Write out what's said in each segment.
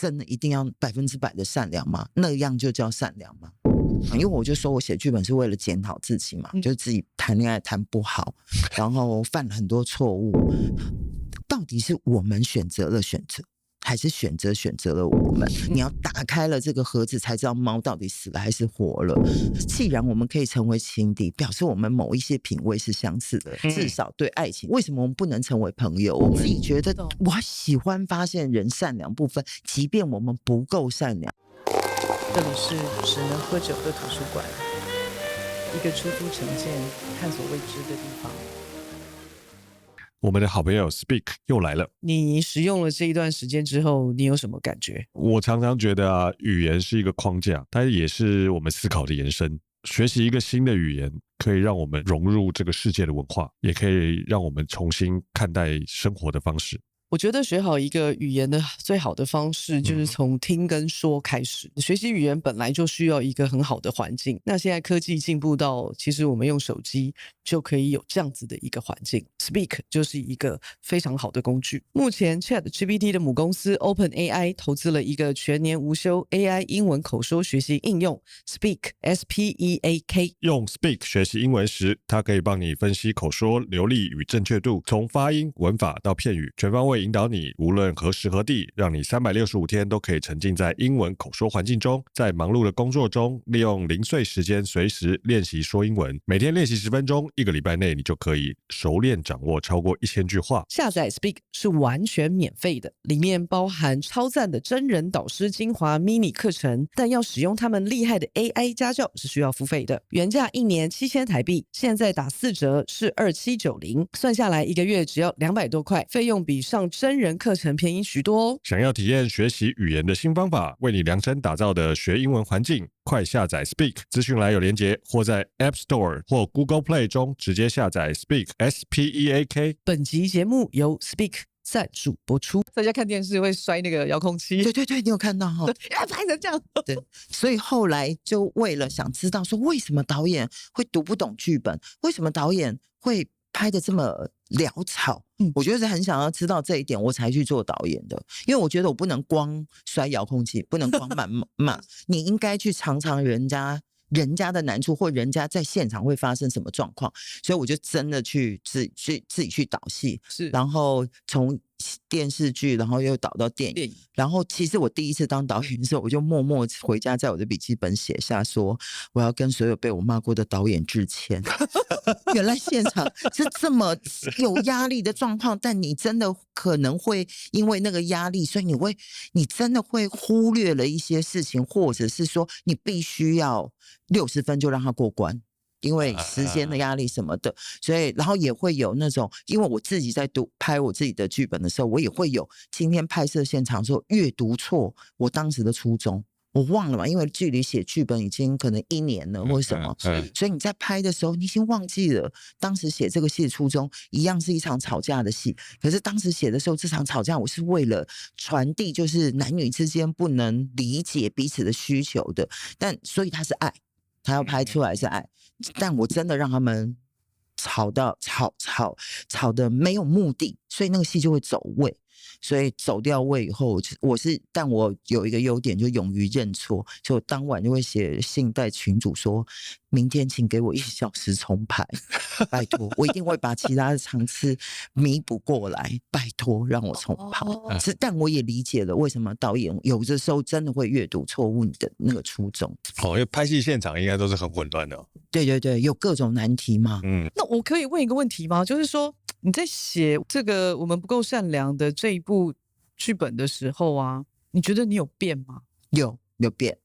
真的一定要100%的善良吗？那样就叫善良吗？因为我就说我写剧本是为了检讨自己嘛，就是自己谈恋爱谈不好，然后犯了很多错误，到底是我们选择了选择，还是选择了我们？你要打开了这个盒子，才知道猫到底死了还是活了。既然我们可以成为情敌，表示我们某一些品味是相似的，至少对爱情，为什么我们不能成为朋友？我自己觉得，我喜欢发现人善良部分，即便我们不够善良。这里是只能喝酒的图书馆，一个出租成见、探索未知的地方。我们的好朋友 Speak 又来了。你使用了这一段时间之后，你有什么感觉？我常常觉得啊，语言是一个框架，它也是我们思考的延伸。学习一个新的语言，可以让我们融入这个世界的文化，也可以让我们重新看待生活的方式。我觉得学好一个语言的最好的方式就是从听跟说开始。学习语言本来就需要一个很好的环境，那现在科技进步到其实我们用手机就可以有这样子的一个环境， Speak 就是一个非常好的工具。目前 ChatGPT 的母公司 OpenAI 投资了一个全年无休 AI 英文口说学习应用 Speak S-P-E-A-K。 用 Speak 学习英文时，它可以帮你分析口说流利与正确度，从发音、文法到片语，全方位引导你，无论何时何地，让你365天都可以沉浸在英文口说环境中。在忙碌的工作中，利用零碎时间随时练习说英文，每天练习10分钟，1个礼拜内你就可以熟练掌握超过1000句话。下载 Speak 是完全免费的，里面包含超赞的真人导师精华 mini 课程，但要使用他们厉害的 AI 家教是需要付费的。原价1年7000台币，现在打4折是2790，算下来1个月只要200多块，费用比上真人课程便宜许多哦。想要体验学习语言的新方法，为你量身打造的学英文环境，快下载 Speak， 资讯栏有连结，或在 App Store 或 Google Play 中直接下载 Speak S-P-E-A-K。 本集节目由 Speak 赞助播出。大家看电视会摔那个遥控器，对对对，你有看到哈？要拍成这样。对，所以后来就为了想知道说为什么导演会读不懂剧本，为什么导演会拍的这么潦草，我觉得是很想要知道这一点，我才去做导演的。因为我觉得我不能光摔遥控器，不能光谩骂，你应该去尝尝人家的难处，或人家在现场会发生什么状况。所以我就真的去自己去导戏，是，然后从电视剧，然后又导到电影。然后其实我第一次当导演的时候，我就默默回家在我的笔记本写下说，我要跟所有被我骂过的导演致歉。原来现场是这么有压力的状况，但你真的可能会因为那个压力，所以你真的会忽略了一些事情，或者是说你必须要60分就让他过关。因为时间的压力什么的，所以然后也会有那种，因为我自己在拍我自己的剧本的时候，我也会有今天拍摄现场的时候阅读错我当时的初衷，我忘了嘛，因为距离写剧本已经可能1年了或者什么，所以你在拍的时候你已经忘记了当时写这个戏的初衷，一样是一场吵架的戏，可是当时写的时候这场吵架我是为了传递就是男女之间不能理解彼此的需求的，但所以它是爱，他要拍出来是爱，但我真的让他们吵的没有目的，所以那个戏就会走位。所以走掉位以后，但我有一个优点，就勇于认错。就当晚就会写信带群组说，明天请给我1小时重排，拜托，我一定会把其他的场次弥补过来，拜托让我重排。但我也理解了为什么导演有的时候真的会阅读错误你的那个初衷。因为拍戏现场应该都是很混乱的。对对对，有各种难题嘛。那我可以问一个问题吗？就是说你在写这个我们不够善良的这一部剧本的时候啊，你觉得你有变吗？有变。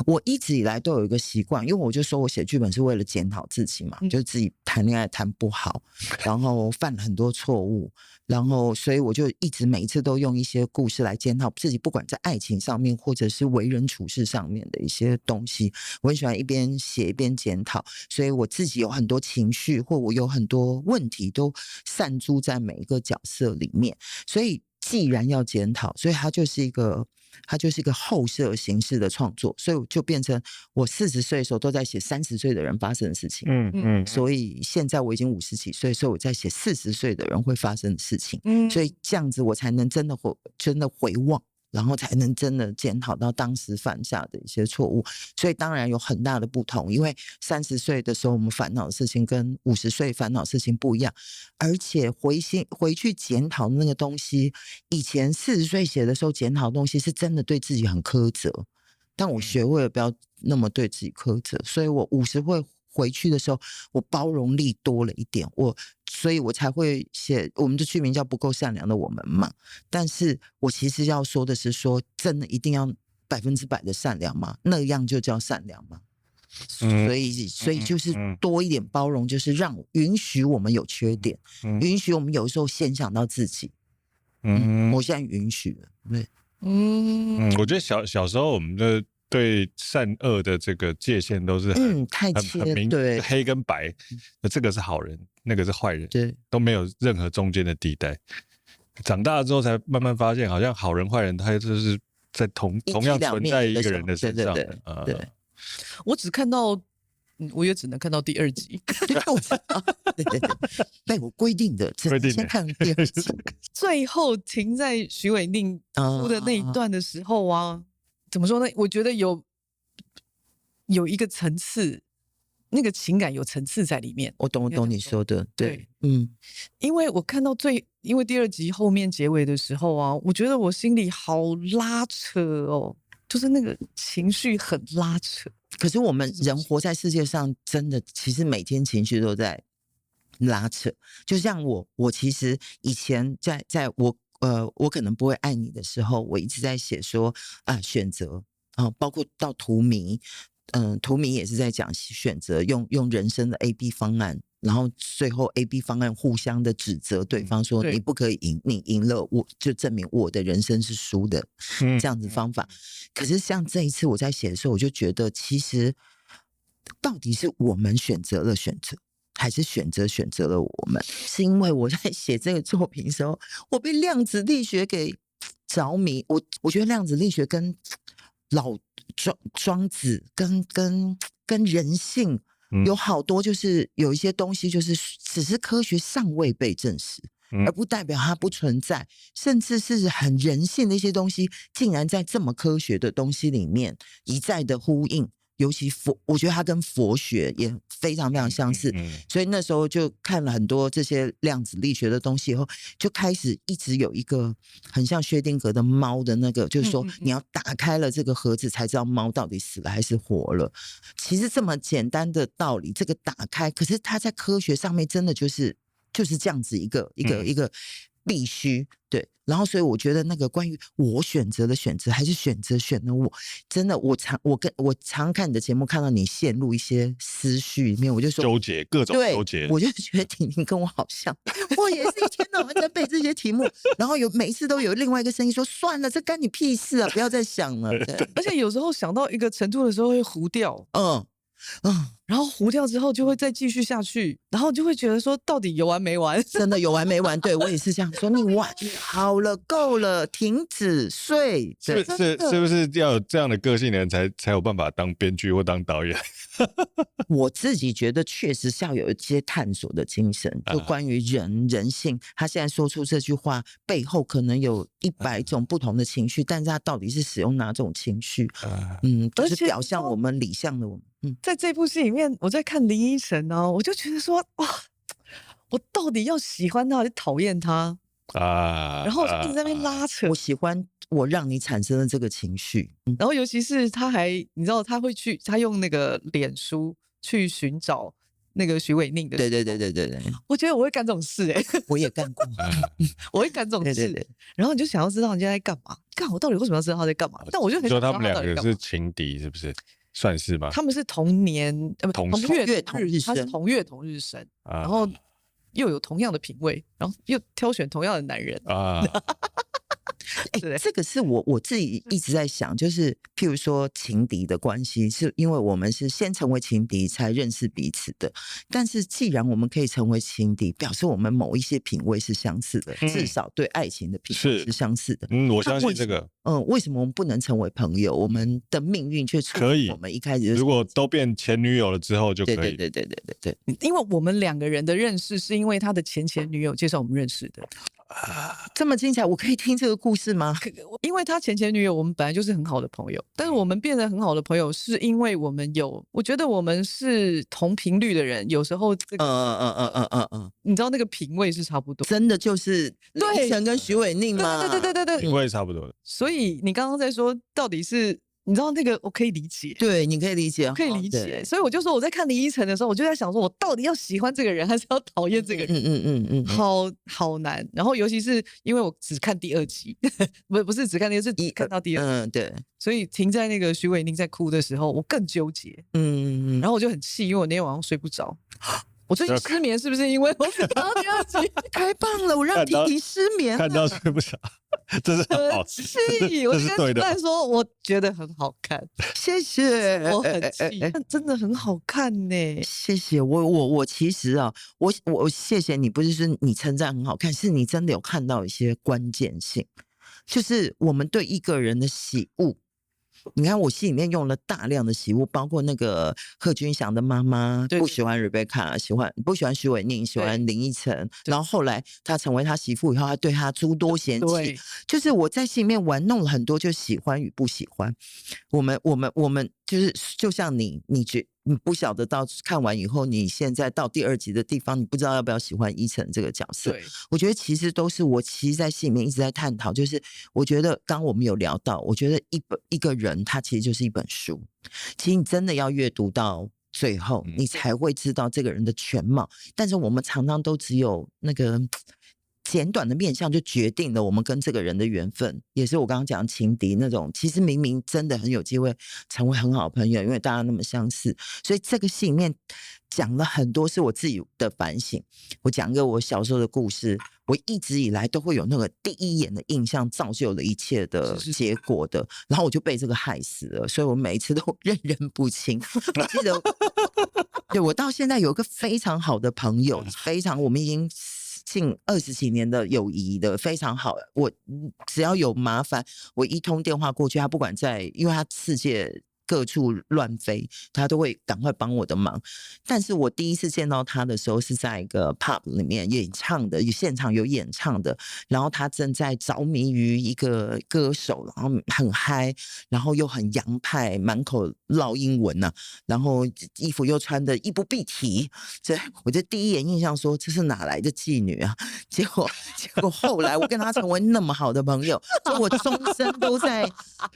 我一直以来都有一个习惯，因为我就说我写剧本是为了检讨自己嘛，就是自己谈恋爱谈不好，然后犯了很多错误，然后所以我就一直每一次都用一些故事来检讨自己，不管在爱情上面或者是为人处事上面的一些东西，我很喜欢一边写一边检讨，所以我自己有很多情绪或我有很多问题都散诸在每一个角色里面，所以既然要检讨，所以它就是一个后设形式的创作，所以就变成我40岁的时候都在写30岁的人发生的事情，所以现在我已经50几岁，所以我在写40岁的人会发生的事情，所以这样子我才能真的回望然后才能真的检讨到当时犯下的一些错误。所以当然有很大的不同，因为30岁的时候我们烦恼的事情跟50岁烦恼的事情不一样，而且回去检讨那个东西，以前40岁写的时候检讨的东西是真的对自己很苛责，但我学会了不要那么对自己苛责，所以我50岁回去的时候，我包容力多了一点，所以我才会写我们的剧名叫不够善良的我们嘛。但是我其实要说的是说，真的一定要100%的善良吗？那样就叫善良吗？所以就是多一点包容，就是允许我们有缺点，允许我们有时候先想到自己。我现在允许了，对。我觉得小时候我们的对善恶的这个界限都是太很明，对，黑跟白，这个是好人，那个是坏人，对，都没有任何中间的地带。长大了之后才慢慢发现，好像好人坏人他就是在同样存在一个人的身上。对，我只看到，我也只能看到第2集。对，被我规定的，只能先看第2集。最后停在徐伟宁哭的那一段的时候啊，怎么说呢？我觉得有一个层次，那个情感有层次在里面。我懂你说的，对，因为我看到因为第2集后面结尾的时候啊，我觉得我心里好拉扯哦，就是那个情绪很拉扯。可是我们人活在世界上，真的其实每天情绪都在拉扯。就像我其实以前在我可能不会爱你的时候，我一直在写说选择包括到荼蘼，荼蘼也是在讲选择，用人生的 A、B 方案，然后最后 A、B 方案互相的指责对方说你不可以赢，你赢了我就证明我的人生是输的，这样子方法。可是像这一次我在写的时候，我就觉得其实到底是我们选择了选择，还是选择了我们？是因为我在写这个作品的时候，我被量子力学给着迷。我觉得量子力学跟老庄子跟人性有好多，就是有一些东西，就是只是科学尚未被证实，而不代表它不存在，甚至是很人性的一些东西，竟然在这么科学的东西里面一再的呼应。尤其我觉得它跟佛学也非常非常相似，所以那时候就看了很多这些量子力学的东西以后，就开始一直有一个很像薛定谔的猫的那个，就是说你要打开了这个盒子才知道猫到底死了还是活了。其实这么简单的道理，这个打开，可是它在科学上面真的就是这样子一个必须对。然后所以我觉得那个关于我选择的选择还是选了我，真的我常看你的节目，看到你陷入一些思绪里面，我就说纠结，各种纠结，我就觉得婷婷跟我好像，我也是一天到晚在背这些题目，然后每一次都有另外一个声音说算了，这干你屁事啊，不要再想了。而且有时候想到一个程度的时候会糊掉，然后糊掉之后就会再继续下去，然后就会觉得说到底有完没完？真的有完没完？对，我也是这样说，你好了，够了，停止睡。是不是要有这样的个性的人才有办法当编剧或当导演？我自己觉得确实是要有一些探索的精神，就关于人性。他现在说出这句话背后可能有100种不同的情绪，但是他到底是使用哪种情绪？就是表象我们理象的我们。在这部戏里面，我在看林依晨呢，我就觉得说哇，我到底要喜欢他还是讨厌他然后一直在那边拉扯。我喜欢我让你产生了这个情绪，然后尤其是你知道他用那个脸书去寻找那个徐伟宁的。对，我觉得我会干这种事我也干过，我会干这种事。对，然后你就想要知道人家在干嘛，我到底为什么要知道他在干嘛？但我就很想知道他们2个是情敌，是不是？算是吧。他们是同年同月同日生，他是同月同日生，然后又有同样的品味，然后又挑选同样的男人这个是我自己一直在想，就是譬如说情敌的关系，是因为我们是先成为情敌才认识彼此的。但是既然我们可以成为情敌，表示我们某一些品味是相似的，至少对爱情的品味是相似的。我相信这个。为什么我们不能成为朋友？我们的命运却可以，我们一开始如果都变前女友了之后就可以。对，因为我们2个人的认识是因为他的前女友介绍我们认识的。这么精彩，我可以听这个故故事吗？因为他前女友，我们本来就是很好的朋友，但是我们变得很好的朋友，是因为我们我觉得我们是同频率的人，有时候你知道那个品味是差不多，真的就是林晨跟许瑋甯嘛，对，品味差不多的。所以你刚刚在说到底是。你知道那个我可以理解，对，你可以理解，可以理解，所以我就说我在看林依晨的时候，我就在想说，我到底要喜欢这个人，还是要讨厌这个人？好难。然后尤其是因为我只看第2集，不是只看第2集，是看到第2集，对，所以停在那个许瑋甯在哭的时候，我更纠结，然后我就很气，因为我那天晚上睡不着。我最近失眠是不是因为我只看到第2集？太棒了，我让婷婷失眠，看到睡不着，这是很好吃。我就跟主任说，我觉得很好看，谢谢，我很气，但真的很好看呢。谢谢我其实啊，我谢谢你，不是说你称赞很好看，是你真的有看到一些关键性，就是我们对一个人的喜恶。你看我戏里面用了大量的喜恶，包括那个贺军翔的妈妈不喜欢 Rebecca， 不喜欢许瑋甯，喜欢林依晨，然后后来他成为他媳妇以后，他对他诸多嫌弃，就是我在戏里面玩弄了很多，就喜欢与不喜欢。我们就是就像你不晓得到看完以后，你现在到第2集的地方，你不知道要不要喜欢依晨这个角色。我觉得其实都是我其实在戏里面一直在探讨，就是我觉得刚我们有聊到，我觉得一个人他其实就是一本书，其实你真的要阅读到最后，你才会知道这个人的全貌。但是我们常常都只有那个简短的面向就决定了我们跟这个人的缘分，也是我刚刚讲情敌那种，其实明明真的很有机会成为很好的朋友，因为大家那么相似。所以这个戏里面讲了很多是我自己的反省。我讲一个我小时候的故事，我一直以来都会有那个第一眼的印象造就了一切的结果的，然后我就被这个害死了，所以我每一次都认人不清。我记得对，我到现在有一个非常好的朋友，我们已经近20几年的友谊的非常好，我只要有麻烦，我一通电话过去，他不管因为他世界各处乱飞，他都会赶快帮我的忙。但是我第一次见到他的时候是在一个 pub 里面演唱的，现场有演唱的，然后他正在着迷于一个歌手，然后很嗨，然后又很洋派，满口烙英文啊，然后衣服又穿的衣不蔽体，所以我就第一眼印象说这是哪来的妓女啊？结果后来我跟他成为那么好的朋友，所以我终身都在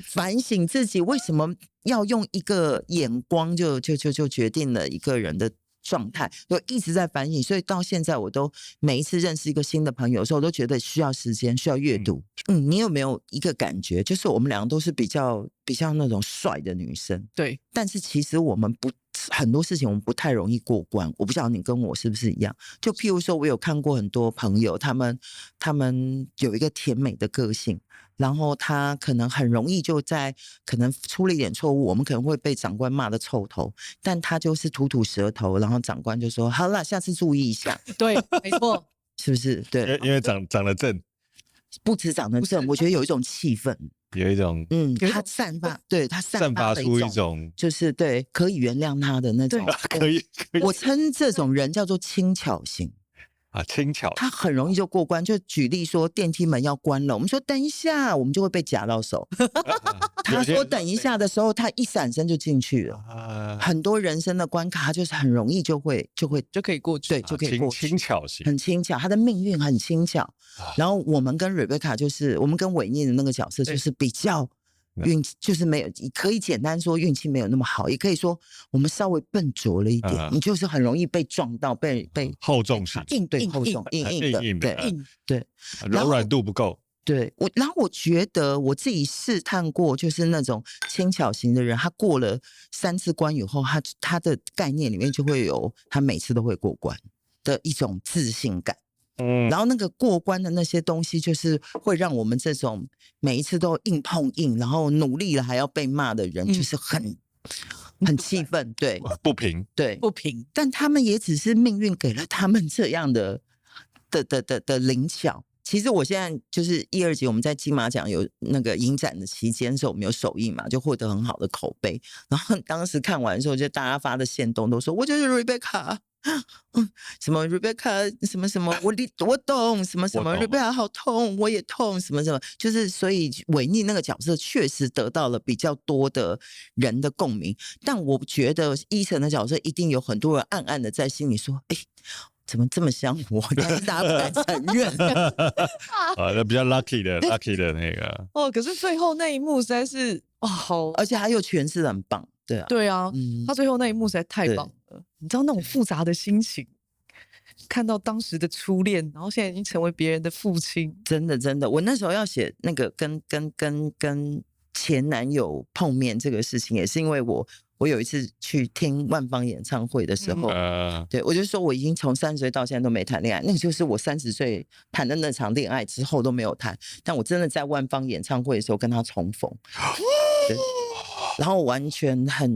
反省自己为什么要用一个眼光就决定了一个人的状态，我一直在反省，所以到现在我都每一次认识一个新的朋友的时候，我都觉得需要时间，需要阅读。你有没有一个感觉，就是我们两个都是比较那种帅的女生，对，但是其实我们很多事情我们不太容易过关，我不晓得你跟我是不是一样。就譬如说我有看过很多朋友，他们有一个甜美的个性，然后他可能很容易就可能出了一点错误，我们可能会被长官骂的臭头，但他就是吐舌头，然后长官就说好了，下次注意一下。对，没错，是不是？对，因为长得正，不止长得正，我觉得有一种气氛，有一种他散发出一种就是对可以原谅他的那种，可以我称这种人叫做轻巧型。轻巧，他很容易就过关。就举例说，电梯门要关了，我们说等一下，我们就会被夹到手。他说等一下的时候，他一闪身就进去了。很多人生的关卡，他就是很容易就可以过去，对，就可以过去。轻巧型，很轻巧，他的命运很轻巧。然后我们跟 Rebecca 就是我们跟瑋甯的那个角色，就是比较运气就是没有，可以简单说运气没有那么好，也可以说我们稍微笨拙了一点，你就是很容易被撞到，被厚重型，厚重硬的，对，柔软度不够。对，然后我觉得我自己试探过，就是那种轻巧型的人，他过了3次关以后，他的概念里面就会有他每次都会过关的一种自信感。然后那个过关的那些东西，就是会让我们这种每一次都硬碰硬，然后努力了还要被骂的人，就是很气愤，对，不平，对，不平。但他们也只是命运给了他们这样的灵巧。其实我现在就是1、2集我们在金马奖有那个影展的期间的时候，我们有首映嘛，就获得很好的口碑。然后当时看完的时候，就大家发的限动都说我就是 Rebecca。什么 Rebecca 什么什么，我懂什么什么 Rebecca 好痛，我也痛什么什么，就是所以韦妮那个角色确实得到了比较多的人的共鸣，但我觉得依晨的角色一定有很多人暗暗的在心里说，哎，怎么这么像我？但是大家不敢承认。那比较 lucky 的那个哦，可是最后那一幕实在是好，而且他又诠释的很棒，对啊，对啊，他最后那一幕实在太棒了。你知道那种复杂的心情，看到当时的初恋，然后现在已经成为别人的父亲，真的，我那时候要写那个跟前男友碰面这个事情，也是因为我有一次去听万芳演唱会的时候，对我就说我已经从30岁到现在都没谈恋爱，那个就是我30岁谈的那场恋爱之后都没有谈，但我真的在万芳演唱会的时候跟他重逢，对，然后完全很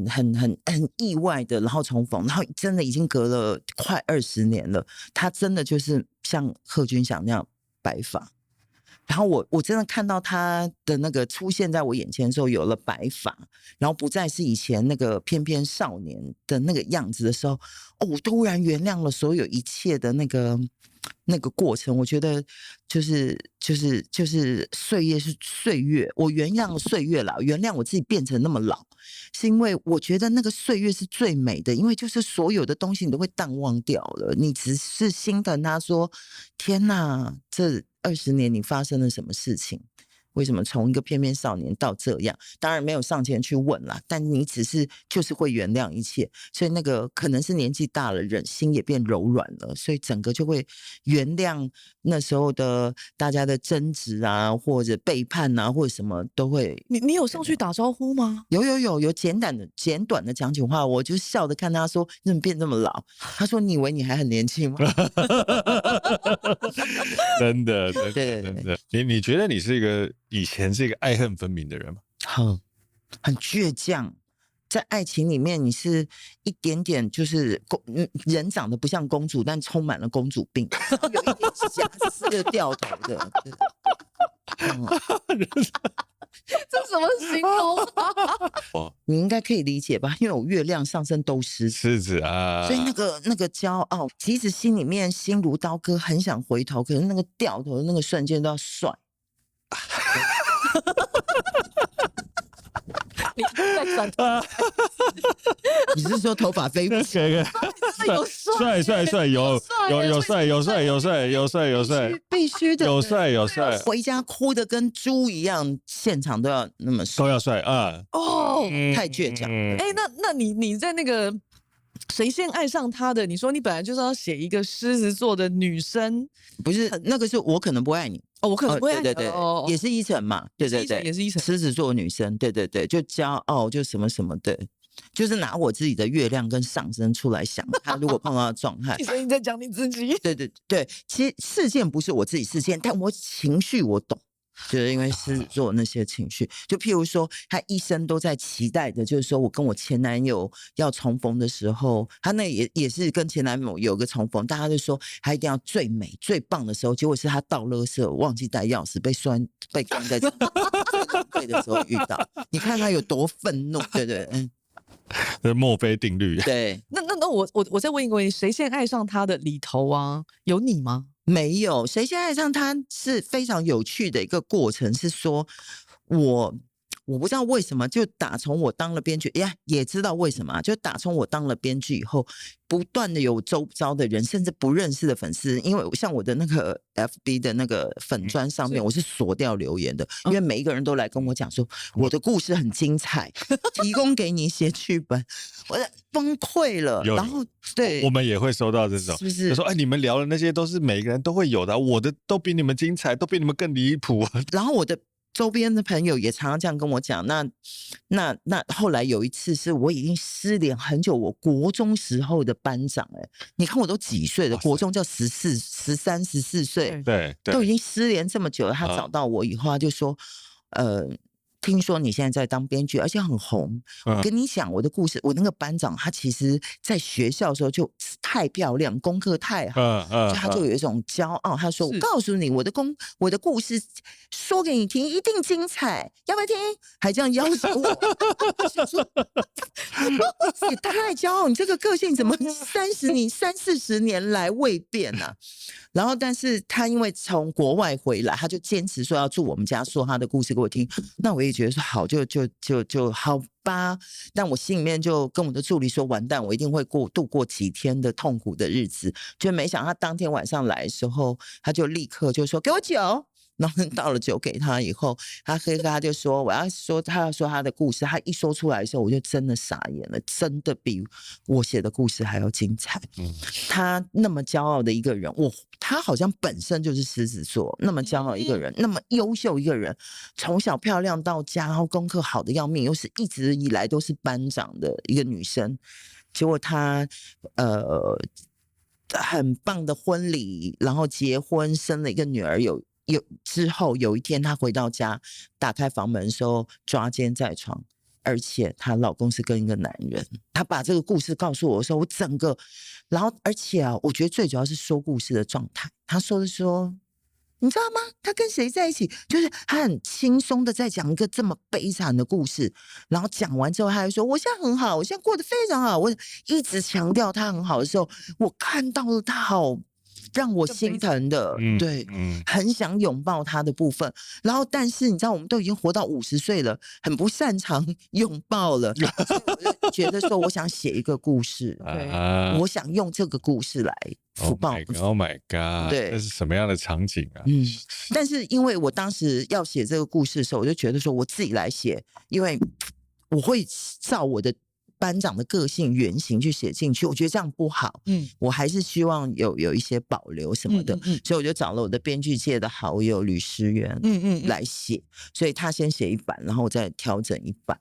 意外的，然后重逢，然后真的已经隔了快20年了，他真的就是像贺军翔那样白发。然后我真的看到他的那个出现在我眼前的时候，有了白发，然后不再是以前那个翩翩少年的那个样子的时候，我突然原谅了所有一切的那个过程。我觉得就是岁月是岁月，我原谅岁月啦，原谅我自己变成那么老，是因为我觉得那个岁月是最美的，因为就是所有的东西你都会淡忘掉了，你只是心疼他说，天哪，这20年你发生了什么事情？为什么从一个翩翩少年到这样？当然没有上前去问啦，但你只是就是会原谅一切，所以那个可能是年纪大了，人心也变柔软了，所以整个就会原谅那时候的大家的争执啊，或者背叛啊，或者什么都会。你有上去打招呼吗？有简短的讲起话，我就笑着看他说：“你怎么变这么老？”他说：“你以为你还很年轻吗？”真的，对，你觉得你是以前是一个爱恨分明的人吗？很倔强，在爱情里面，你是一点点就是人长得不像公主，但充满了公主病，有一点瑕疵掉头的。这什么形容啊？你应该可以理解吧？因为我月亮上升都狮子啊，所以那个骄傲，即使心里面心如刀割，很想回头，可是那个掉头的那个瞬间都要帅。你在转头，你是说头发飞舞？帅，有帅，必须的，有帅，回家哭的跟猪一样，现场都要那么帅，都要帅啊！哦，太倔强。那你在那个谁先爱上他的？你说你本来就是要写一个狮子座的女生，不是那个是我可能不爱你。我可能不会爱你，对，也是依晨嘛，对，也是依晨，狮子座女生，对，就骄傲，就什么什么的，就是拿我自己的月亮跟上升出来想，他如果碰到状态，所以你在讲你自己，对，其实事件不是我自己事件，但我情绪我懂。就是因为狮子座那些情绪，就譬如说，他一生都在期待的，就是说我跟我前男友要重逢的时候，他那也是跟前男友有个重逢，大家就说他一定要最美最棒的时候，结果是他倒垃圾忘记带钥匙，被关在最浪费的时候遇到，你看他有多愤怒，对，这墨菲定律。对，那我再问一个问题，谁先爱上他的里头啊？有你吗？没有，谁先爱上他是非常有趣的一个过程，是说我不知道为什么，就打从我当了编剧，也知道为什么，就打从我当了编剧以后，不断的有周遭的人，甚至不认识的粉丝，因为像我的那个 FB 的那个粉专上面，我是锁掉留言的，因为每一个人都来跟我讲说，我的故事很精彩，提供给你写剧本，我崩溃了。然后对，我们也会收到这种，是不是？就说你们聊的那些都是每个人都会有的，我的都比你们精彩，都比你们更离谱。然后我的周边的朋友也常常这样跟我讲，那后来有一次是我已经失联很久，我国中时候的班长，你看我都几岁了，国中叫13、14岁，对，都已经失联这么久了。他找到我以后，他就说，听说你现在在当编剧，而且很红。我跟你讲我的故事，我那个班长他其实在学校的时候就太漂亮，功课太好，所以他就有一种骄傲。他说：“我告诉你，我的故事说给你听，一定精彩，要不要听？”还这样要求我。我想说，也太骄傲，你这个个性怎么30-40年来未变啊？然后，但是他因为从国外回来，他就坚持说要住我们家，说他的故事给我听。那我也觉得说好，就好吧。但我心里面就跟我的助理说，完蛋，我一定会度过几天的痛苦的日子。就没想到他当天晚上来的时候，他就立刻就说给我酒。然后倒了酒给他以后，他就说他要说他的故事。他一说出来的时候，我就真的傻眼了，真的比我写的故事还要精彩。他那么骄傲的一个人，他好像本身就是狮子座，那么骄傲一个人，那么优秀一个人，从小漂亮到家，然后功课好的要命，又是一直以来都是班长的一个女生。结果他很棒的婚礼，然后结婚，生了一个女儿，之后有一天她回到家，打开房门的时候抓奸在床，而且她老公是跟一个男人。她把这个故事告诉我的时候，我整个，然后而且啊，我觉得最主要是说故事的状态。她说的说，你知道吗？他跟谁在一起？就是他很轻松的在讲一个这么悲惨的故事，然后讲完之后，他还说我现在很好，我现在过得非常好。我一直强调他很好的时候，我看到了他好让我心疼的，对，很想拥抱他的部分。然后，但是你知道，我们都已经活到50岁了，很不擅长拥抱了，所以我就觉得说，我想写一个故事，我想用这个故事来福报。Oh my god！ 对，这是什么样的场景啊？但是因为我当时要写这个故事的时候，我就觉得说我自己来写，因为我会照我的班长的个性原型去写进去，我觉得这样不好。我还是希望有一些保留什么的，所以我就找了我的编剧界的好友吕诗媛，来写。所以他先写一版，然后我再调整一版。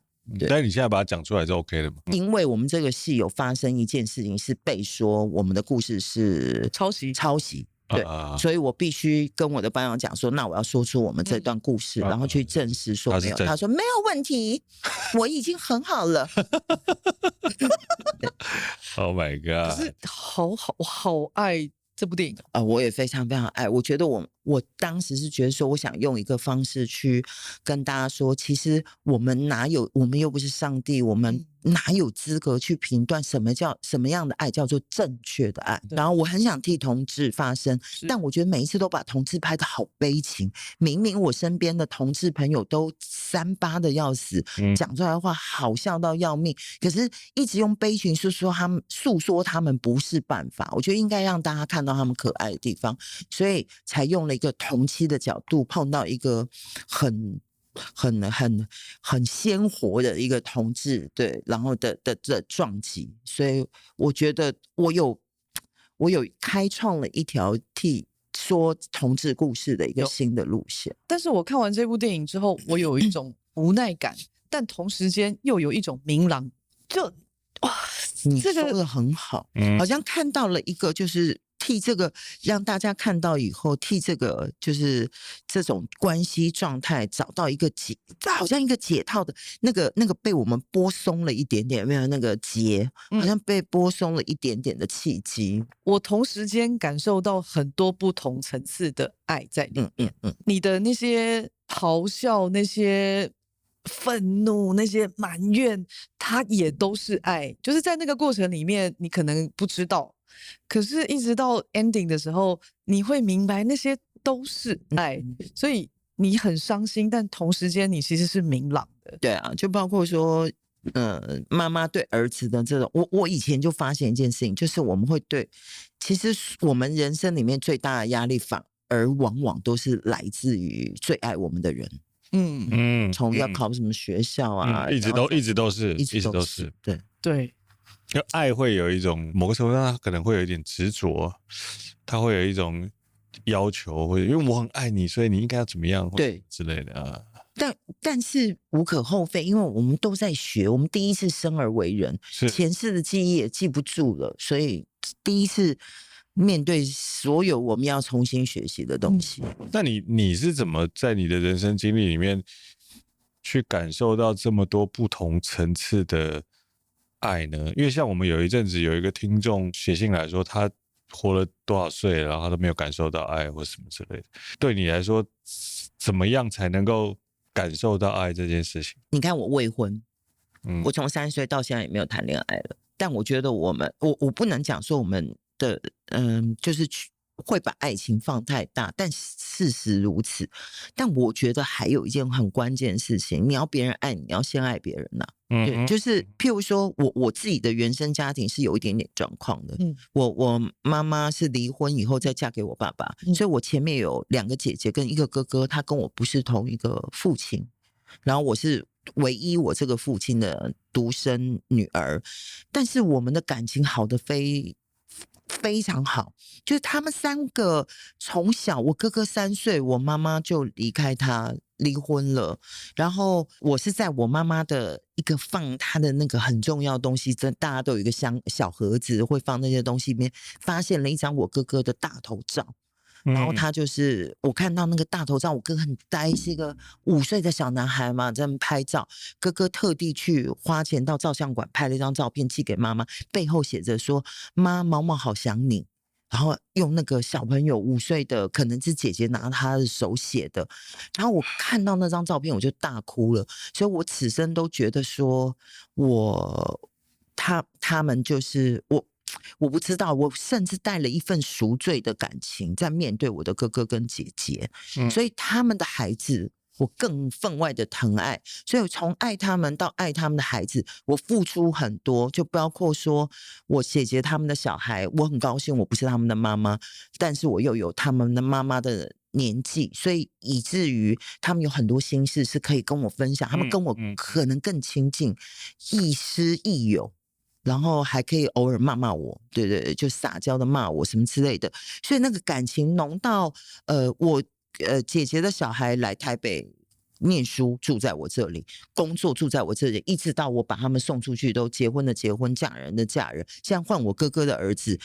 但是你现在把它讲出来是 OK 的吗？因为我们这个戏有发生一件事情，是被说我们的故事是抄袭。对，所以我必须跟我的班长讲说，那我要说出我们这段故事，然后去证实说没有。他说没有问题，我已经很好了。Oh my god！ 可是我好爱这部电影啊，我也非常非常爱。我觉得我当时是觉得说，我想用一个方式去跟大家说，其实我们又不是上帝，我们哪有资格去评断什么样的爱叫做正确的爱？然后我很想替同志发声，但我觉得每一次都把同志拍得好悲情。明明我身边的同志朋友都38的要死，讲出来的话好笑到要命，可是一直用悲情诉说他们不是办法。我觉得应该让大家看到他们可爱的地方，所以才用了一个同妻的角度，碰到一个很鲜活的一个同志，对，然后的撞击，所以我觉得我有开创了一条说同志故事的一个新的路线。但是我看完这部电影之后，我有一种无奈感，但同时间又有一种明朗，就哇，你说的很好，好像看到了一个就是替这个让大家看到以后，替这个就是这种关系状态找到一个好像一个解套的那个被我们剥松了一点点，有没有那个结，好像被剥松了一点点的契机。我同时间感受到很多不同层次的爱在里面。你的那些咆哮，那些愤怒，那些埋怨，它也都是爱。就是在那个过程里面，你可能不知道。可是，一直到 ending 的时候，你会明白那些都是爱，所以你很伤心，但同时间你其实是明朗的。对啊，就包括说，妈妈对儿子的这种，我以前就发现一件事情，就是我们会其实我们人生里面最大的压力，反而往往都是来自于最爱我们的人。从要考什么学校啊，一直都是，对。就爱会有一种某个程度上，他可能会有一点执着，他会有一种要求，或者因为我很爱你，所以你应该要怎么样，对之类的啊。但是无可厚非，因为我们都在学，我们第一次生而为人，前世的记忆也记不住了，所以第一次面对所有我们要重新学习的东西。那你是怎么在你的人生经历里面去感受到这么多不同层次的爱呢？因为像我们有一阵子有一个听众写信来说，他活了多少岁，然后他都没有感受到爱或什么之类的。对你来说，怎么样才能够感受到爱这件事情？你看我未婚，我从30岁到现在也没有谈恋爱了，但我觉得我不能讲说我们的就是会把爱情放太大，但事实如此。但我觉得还有一件很关键的事情，你要别人爱你，你要先爱别人呐。对，就是譬如说我自己的原生家庭是有一点点状况的。我妈妈是离婚以后再嫁给我爸爸，所以我前面有2个姐姐跟1个哥哥，他跟我不是同一个父亲，然后我是唯一我这个父亲的独生女儿，但是我们的感情好得非常好，就是他们3个从小，我哥哥3岁，我妈妈就离开他离婚了，然后我是在我妈妈的一个放她的那个很重要的东西，大家都有一个小盒子会放那些东西，里面发现了一张我哥哥的大头照。然后他就是我看到那个大头照，我哥很呆，是一个5岁的小男孩嘛，在那拍照。哥哥特地去花钱到照相馆拍了一张照片寄给妈妈，背后写着说：“妈，毛毛好想你。”然后用那个小朋友5岁的，可能是姐姐拿他的手写的。然后我看到那张照片，我就大哭了。所以我此生都觉得说，他们就是我不知道，我甚至带了一份赎罪的感情在面对我的哥哥跟姐姐，所以他们的孩子我更分外的疼爱，所以从爱他们到爱他们的孩子，我付出很多，就包括说我姐姐他们的小孩，我很高兴我不是他们的妈妈，但是我又有他们的妈妈的年纪，所以以至于他们有很多心事是可以跟我分享，他们跟我可能更亲近，亦师亦友。然后还可以偶尔骂骂我，对对对，就撒娇的骂我什么之类的，所以那个感情浓到我姐姐的小孩来台北念书，住在我这里，工作住在我这里，一直到我把他们送出去，都结婚的结婚，嫁人的嫁人，现在换我哥哥的儿子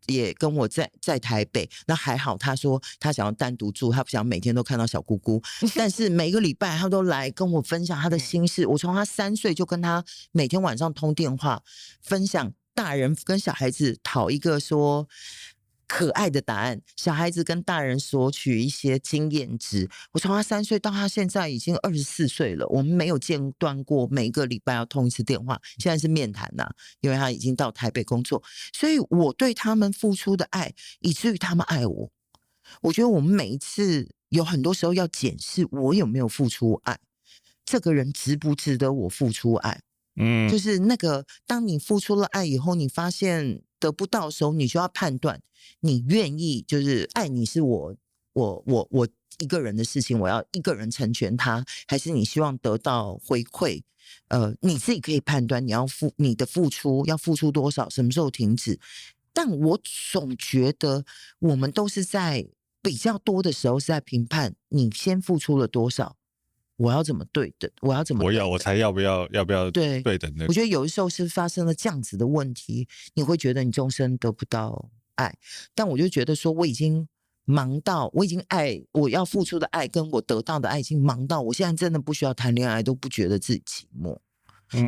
也跟我在台北，那还好，他说他想要单独住，他不想每天都看到小姑姑，但是每个礼拜他都来跟我分享他的心事，我从他3岁就跟他每天晚上通电话，分享大人跟小孩子讨一个说可爱的答案，小孩子跟大人索取一些经验值。我从他3岁到他现在已经24岁了，我们没有间断过，每一个礼拜要通一次电话。现在是面谈呐，因为他已经到台北工作，所以我对他们付出的爱，以至于他们爱我。我觉得我们每一次有很多时候要检视我有没有付出爱，这个人值不值得我付出爱。就是那个，当你付出了爱以后，你发现得不到的时候，你就要判断，你愿意就是爱你是我一个人的事情，我要一个人成全他，还是你希望得到回馈？你自己可以判断，你的付出要付出多少，什么时候停止？但我总觉得我们都是在比较多的时候是在评判你先付出了多少。我要怎么对的？我才要不要对等的？我觉得有的时候是发生了这样子的问题，你会觉得你终身得不到爱。但我就觉得说，我已经忙到，我已经我要付出的爱跟我得到的爱已经忙到，我现在真的不需要谈恋爱，都不觉得自己寂寞。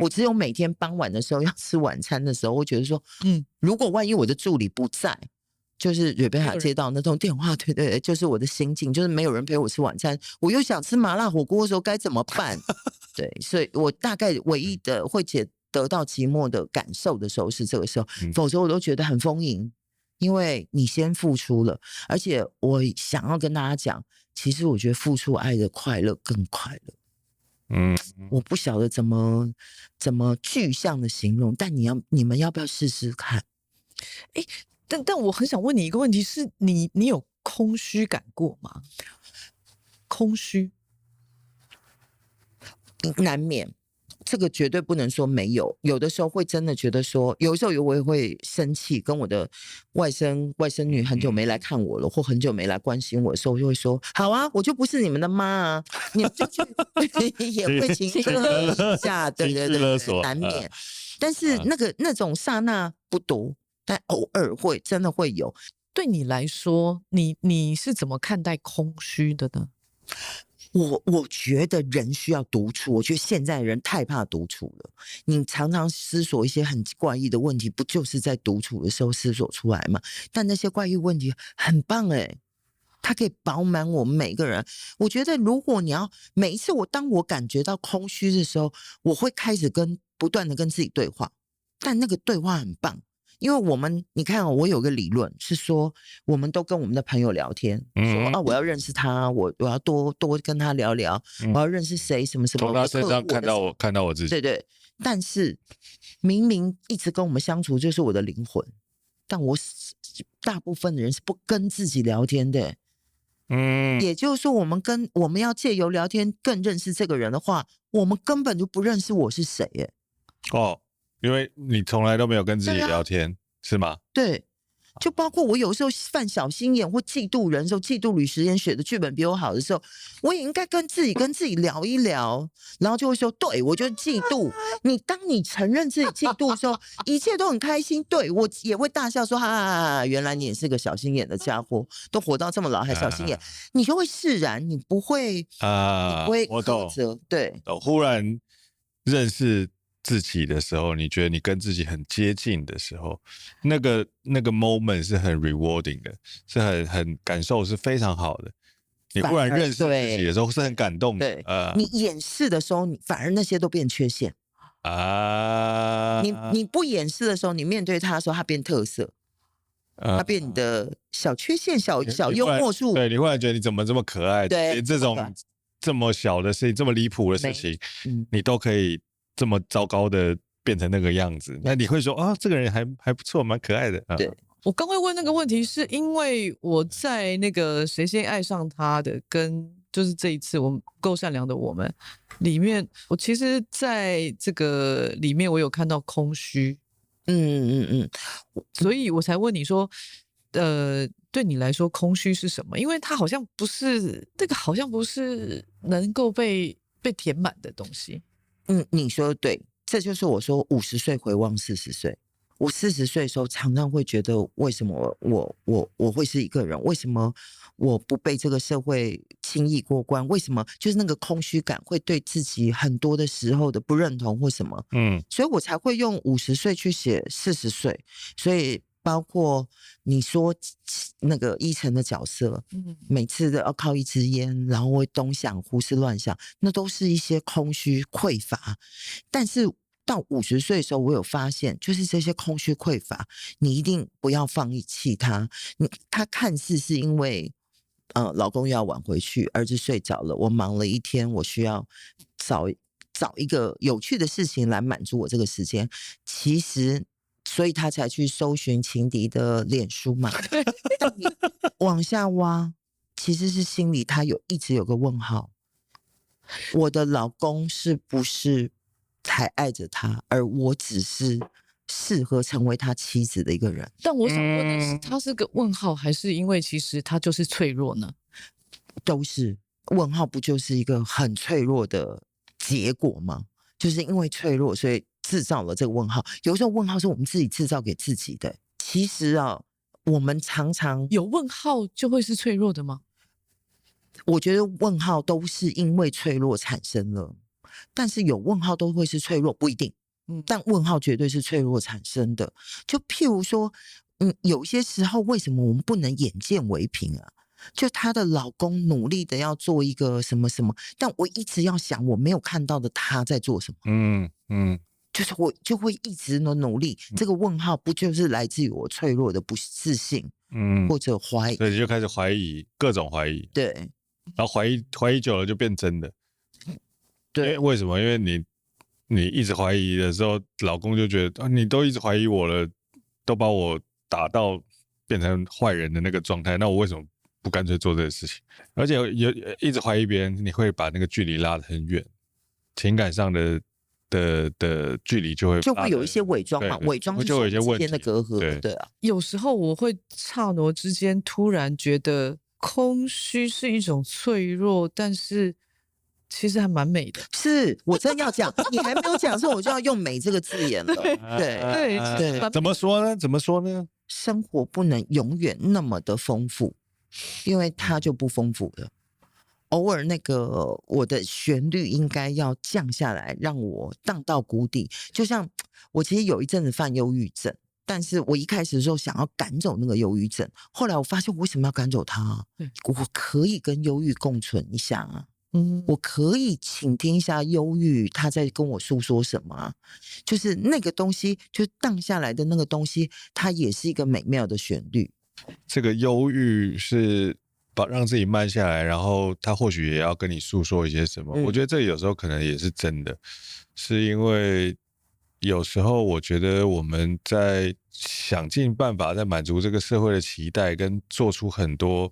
我只有每天傍晚的时候要吃晚餐的时候，会觉得说，如果万一我的助理不在。就是瑞贝卡接到那通电话，对对对，就是我的心境，就是没有人陪我吃晚餐，我又想吃麻辣火锅的时候该怎么办？对，所以我大概唯一的会得到寂寞的感受的时候是这个时候，否则我都觉得很丰盈，因为你先付出了，而且我想要跟大家讲，其实我觉得付出爱的快乐更快乐。我不晓得怎么具象的形容，但你们要不要试试看？但我很想问你一个问题，是你有空虚感过吗？空虚难免，这个绝对不能说没有。有的时候会真的觉得说，有的时候我也会生气，跟我的外甥女很久没来看我了，或很久没来关心我的时候，就会说：好啊，我就不是你们的妈啊，你们就去也会情勒一下，对对对，难免。但是那种刹那不多。但偶尔真的会有。对你来说，你是怎么看待空虚的呢？我觉得人需要独处，我觉得现在人太怕独处了。你常常思索一些很怪异的问题，不就是在独处的时候思索出来吗？但那些怪异问题很棒它可以饱满我们每一个人。我觉得如果你要每一次当我感觉到空虚的时候，我会开始不断的跟自己对话，但那个对话很棒。因为你看我有个理论是说，我们都跟我们的朋友聊天，说我要认识他，我要多跟他聊聊，我要认识谁什么什么，从他身上看到我自己。对对，但是明明一直跟我们相处就是我的灵魂，但大部分的人是不跟自己聊天的。也就是说，我们要借由聊天更认识这个人的话，我们根本就不认识我是谁因为你从来都没有跟自己聊天，是吗？对，就包括我有时候犯小心眼或嫉妒人的时候，嫉妒吕时间写的剧本比我好的时候，我也应该跟自己聊一聊，然后就会说，对，我就嫉妒你。当你承认自己嫉妒的时候，一切都很开心。对，我也会大笑说，哈，原来你也是个小心眼的家伙，都活到这么老还小心眼，你就会释然，你不会我懂，对，忽然认识自己的时候，你觉得你跟自己很接近的时候，那个 moment 是很 rewarding 的，是很感受是非常好的。你忽然认识自己的时候是很感动的。你掩饰的时候，反而那些都变缺陷你不掩饰的时候，你面对他的时候，他变特色，他变你的小缺陷、小幽默处。对，你忽然觉得你怎么这么可爱？对，连这种这么小的事情、这么离谱的事情，你都可以这么糟糕的变成那个样子，那你会说这个人还不错，蛮可爱的。对，我刚会问那个问题，是因为我在那个谁先爱上他的，跟就是这一次我们够善良的我们里面，我其实在这个里面我有看到空虚，所以我才问你说，对你来说空虚是什么？因为它好像不是好像不是能够被填满的东西。你说的对，这就是我说50岁回望40岁。我40岁的时候，常常会觉得，为什么我会是一个人？为什么我不被这个社会轻易过关？为什么就是那个空虚感会对自己很多的时候的不认同或什么？所以我才会用50岁去写40岁。所以包括你说那个依晨的角色，每次都要靠一支烟，然后会东想胡思乱想，那都是一些空虚匮乏。但是到50岁的时候，我有发现，就是这些空虚匮乏，你一定不要放弃它。他看似是因为老公又要晚回去，儿子睡着了，我忙了一天，我需要找一个有趣的事情来满足我这个时间。其实，所以他才去搜寻情敌的脸书嘛。但你往下挖，其实是心里他一直有个问号：我的老公是不是才爱着他，而我只是适合成为他妻子的一个人？但我想问的是，他是个问号，还是因为其实他就是脆弱呢？都是问号，不就是一个很脆弱的结果吗？就是因为脆弱，所以制造了这个问号。有时候问号是我们自己制造给自己的。其实我们常常有问号就会是脆弱的吗？我觉得问号都是因为脆弱产生了，但是有问号都会是脆弱，不一定。但问号绝对是脆弱产生的。就譬如说，有些时候为什么我们不能眼见为凭啊？就她的老公努力的要做一个什么什么，但我一直要想我没有看到的他在做什么。就是我就会一直的努力。这个问号不就是来自于我脆弱的不自信，或者怀疑？对，你就开始怀疑，各种怀疑。对，然后怀疑久了就变真的。对，为什么？因为你一直怀疑的时候，老公就觉得你都一直怀疑我了，都把我打到变成坏人的那个状态，那我为什么不干脆做这个事情？而且一直怀疑别人，你会把那个距离拉得很远，情感上的距离就会有一些伪装嘛，伪装就有一些问题的隔阂。对啊，有时候我会刹那之间突然觉得空虚是一种脆弱，但是其实还蛮美的。是我真要讲，你还没有讲的时候，我就要用美这个字眼了。对，怎么说呢？生活不能永远那么的丰富，因为它就不丰富了。偶尔那个我的旋律应该要降下来，让我荡到谷底。就像我其实有一阵子犯忧郁症，但是我一开始的时候想要赶走那个忧郁症，后来我发现我为什么要赶走它？我可以跟忧郁共存一下啊。我可以倾听一下忧郁，他在跟我诉说什么啊？就是那个东西，就荡下来的那个东西，它也是一个美妙的旋律。这个忧郁是让自己慢下来，然后他或许也要跟你诉说一些什么。我觉得这有时候可能也是真的，是因为有时候我觉得我们在想尽办法在满足这个社会的期待，跟做出很多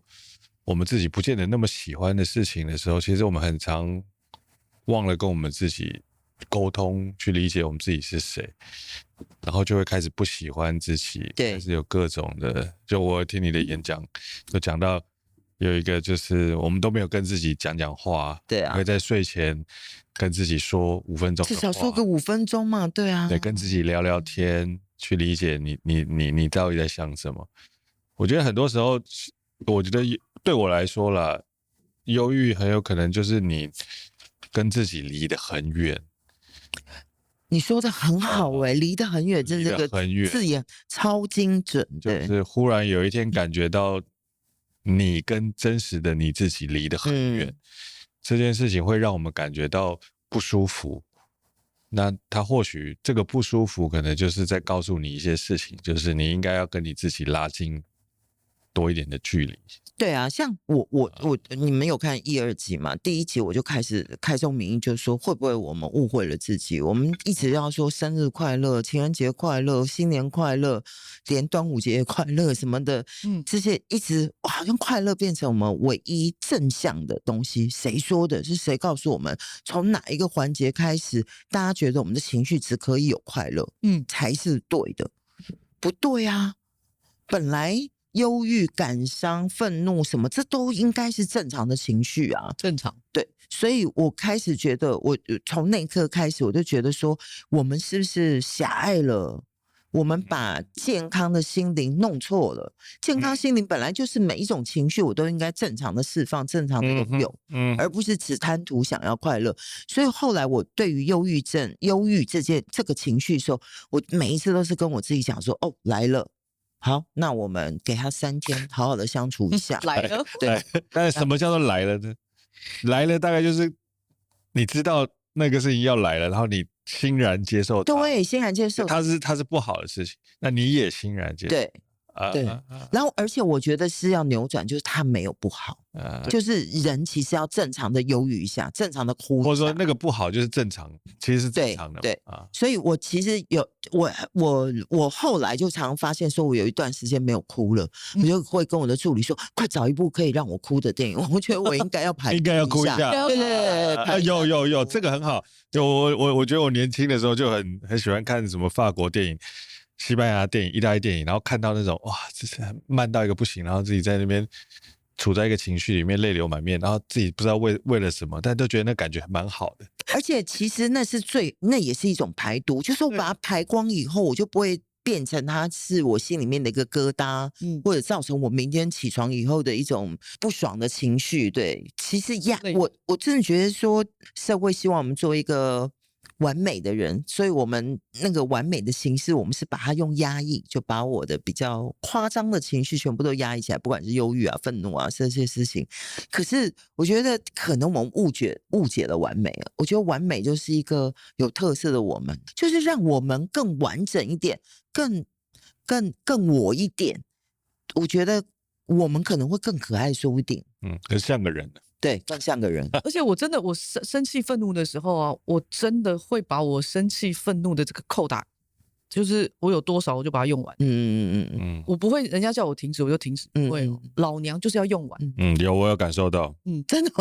我们自己不见得那么喜欢的事情的时候，其实我们很常忘了跟我们自己沟通，去理解我们自己是谁，然后就会开始不喜欢自己，开始有各种的。就我听你的演讲，就讲到有一个就是我们都没有跟自己讲话，对啊，会在睡前跟自己说5分钟的话，至少说个5分钟嘛，对啊，对，跟自己聊聊天，去理解你到底在想什么。我觉得很多时候，我觉得对我来说啦，忧郁很有可能就是你跟自己离得很远。你说的很好离得很远，这个字眼超精准，就是忽然有一天感觉到你跟真实的你自己离得很远，这件事情会让我们感觉到不舒服。那他或许这个不舒服，可能就是在告诉你一些事情，就是你应该要跟你自己拉近多一点的距离。对啊，像你们有看1、2集嘛？第1集我就开始开宗明义，就说会不会我们误会了自己？我们一直要说生日快乐、情人节快乐、新年快乐，连端午节快乐什么的，这些一直好像快乐变成我们唯一正向的东西。谁说的？是谁告诉我们？从哪一个环节开始，大家觉得我们的情绪只可以有快乐，才是对的？不对啊，本来忧郁、感伤、愤怒什么，这都应该是正常的情绪啊，正常。对，所以我开始觉得，我从那一刻开始，我就觉得说，我们是不是狭隘了？我们把健康的心灵弄错了。健康心灵本来就是每一种情绪，我都应该正常的释放、正常的拥有，而不是只贪图想要快乐。所以后来我对于忧郁症、忧郁这个情绪的时候，我每一次都是跟我自己讲说：“哦，来了。”好，那我们给他3天，好好的相处一下。来了，对。但是什么叫做来了呢？来了大概就是你知道那个事情要来了，然后你欣然接受它。对，欣然接受。它是不好的事情，那你也欣然接受。对。对，然后而且我觉得是要扭转，就是他没有不好，就是人其实要正常的忧郁一下，正常的哭一下，或者说那个不好就是正常，其实是正常的。对，所以我其实有我后来就常常发现，说我有一段时间没有哭了，我就会跟我的助理说，快找一部可以让我哭的电影，我觉得我应该要排，应该要哭一下，对，有这个很好。就我觉得我年轻的时候就很喜欢看什么法国电影、西班牙电影、意大利电影，然后看到那种哇，这是慢到一个不行，然后自己在那边处在一个情绪里面，泪流满面，然后自己不知道为了什么，但都觉得那感觉蛮好的。而且其实那也是一种排毒，就是我把它排光以后，我就不会变成它是我心里面的一个疙瘩，或者造成我明天起床以后的一种不爽的情绪。对，其实我真的觉得说，社会希望我们做一个完美的人，所以我们那个完美的形式，我们是把它用压抑，就把我的比较夸张的情绪全部都压抑起来，不管是忧郁啊、愤怒啊这些事情。可是我觉得可能我们误解了完美了。我觉得完美就是一个有特色的我们，就是让我们更完整一点，更我一点。我觉得我们可能会更可爱，说不定。更像个人。对，更像个人。而且我真的，我生气愤怒的时候啊，我真的会把我生气愤怒的这个扣打，就是我有多少我就把它用完。我不会人家叫我停止我就停止，不会。老娘就是要用完。我有感受到。真的。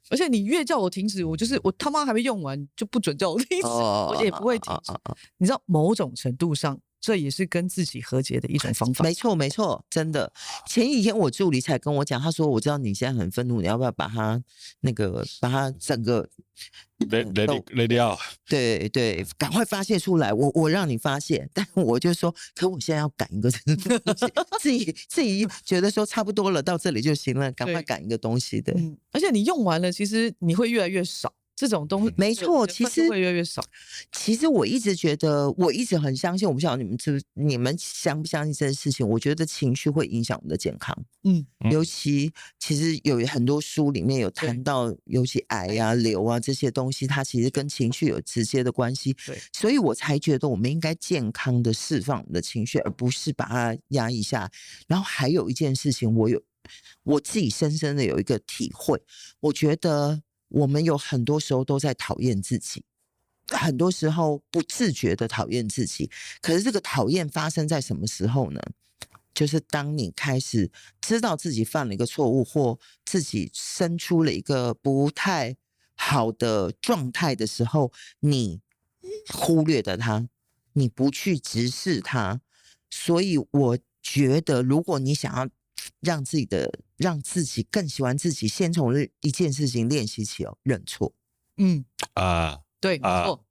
而且你越叫我停止，我他妈还没用完就不准叫我停止，我也不会停止。你知道某种程度上，这也是跟自己和解的一种方法。没错，没错，真的。前几天我助理才跟我讲，他说：“我知道你现在很愤怒，你要不要把他整个let out。对对，赶快发泄出来，我让你发泄。”但我就说，可我现在要赶一个自己觉得说差不多了，到这里就行了，赶快赶一个东西的。而且你用完了，其实你会越来越少。这种东西没错，其实会越来越少。其实我一直觉得，我一直很相信，我不晓得你们相不相信这件事情？我觉得情绪会影响我们的健康。尤其其实有很多书里面有谈到，尤其癌啊、瘤啊这些东西，它其实跟情绪有直接的关系。对，所以我才觉得我们应该健康的释放我们的情绪，而不是把它压抑下来。然后还有一件事情，我自己深深的有一个体会，我觉得我们有很多时候都在讨厌自己，很多时候不自觉的讨厌自己。可是这个讨厌发生在什么时候呢？就是当你开始知道自己犯了一个错误，或自己生出了一个不太好的状态的时候，你忽略了它，你不去直视它。所以我觉得，如果你想要让自己更喜欢自己，先从一件事情练习起哦，认错。对，没错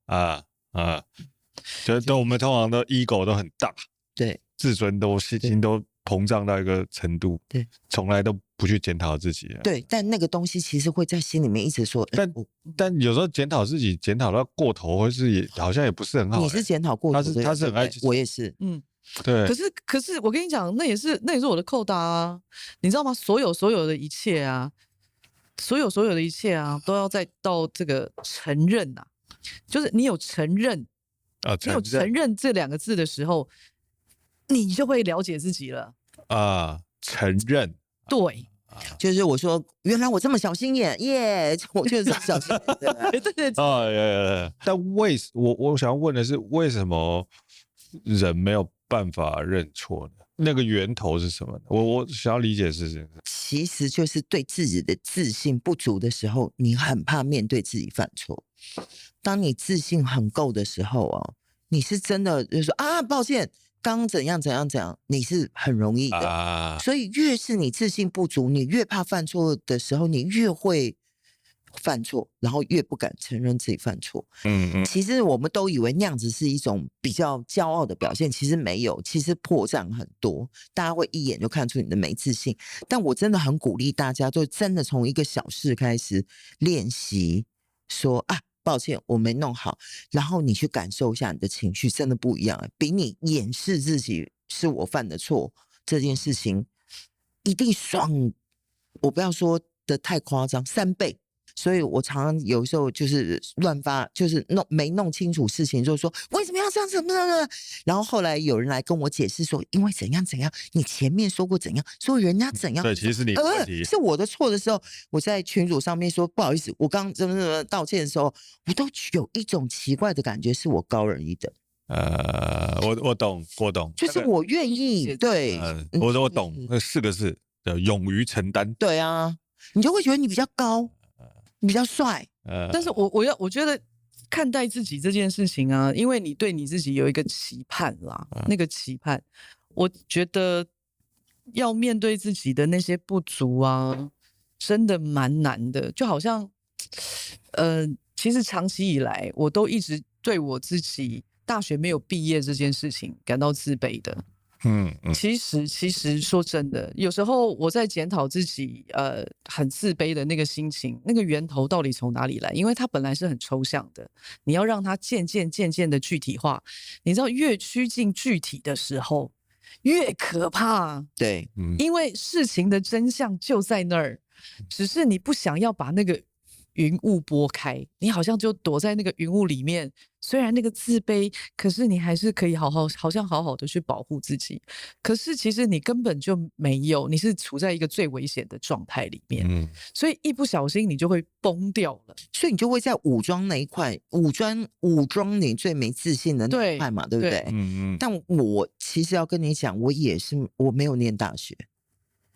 就是我们通常的 ego 都很大，对，自尊心都膨胀到一个程度，对，从来都不去检讨自己。对，但那个东西其实会在心里面一直说，但有时候检讨自己检讨到过头，或是好像也不是很好。你是检讨过头的，他是很爱，我也是，对。可是我跟你讲，那也是我的扣打啊，你知道吗？所有的一切啊，所有的一切啊，都要再到这个承认啊，就是你有承认你有承认这2个字的时候，你就会了解自己了承认，对。就是我说，原来我这么小心眼耶，我就是这么小心眼。对但我想要问的是，为什么人没有办法认错呢？那个源头是什么呢？我想要理解是，其实就是对自己的自信不足的时候，你很怕面对自己犯错。当你自信很够的时候哦，你是真的就是说抱歉，刚怎样，你是很容易的。所以越是你自信不足，你越怕犯错的时候，你越会犯错，然后越不敢承认自己犯错。其实我们都以为那样子是一种比较骄傲的表现，其实没有，其实破绽很多，大家会一眼就看出你的没自信。但我真的很鼓励大家，就真的从一个小事开始练习，说抱歉，我没弄好，然后你去感受一下你的情绪，真的不一样，比你掩饰自己是我犯的错这件事情一定爽，我不要说的太夸张，3倍。所以我常常有时候就是乱发，就是没弄清楚事情，就说为什么要这样子呢？然后后来有人来跟我解释说，因为怎样，你前面说过怎样，说人家怎样，对，其实是你的问题，是我的错的时候，我在群组上面说不好意思，我刚怎么道歉的时候，我都有一种奇怪的感觉，是我高人一等。我懂，就是我愿意，对，我懂那4个字的勇于承担。对啊，你就会觉得你比较高。你比较帅，但是我觉得看待自己这件事情啊，因为你对你自己有一个期盼啦，那个期盼，我觉得要面对自己的那些不足啊，真的蛮难的。就好像，其实长期以来，我都一直对我自己大学没有毕业这件事情感到自卑的。其实说真的，有时候我在检讨自己，很自卑的那个心情，那个源头到底从哪里来？因为它本来是很抽象的，你要让它渐渐的具体化。你知道，越趋近具体的时候，越可怕。对，因为事情的真相就在那儿，只是你不想要把那个云雾拨开，你好像就躲在那个云雾里面。虽然那个自卑，可是你还是可以好像好好的去保护自己。可是其实你根本就没有，你是处在一个最危险的状态里面。所以一不小心你就会崩掉了。所以你就会在武装那一块，武装你最没自信的那一块嘛，对不对？但我其实要跟你讲，我没有念大学，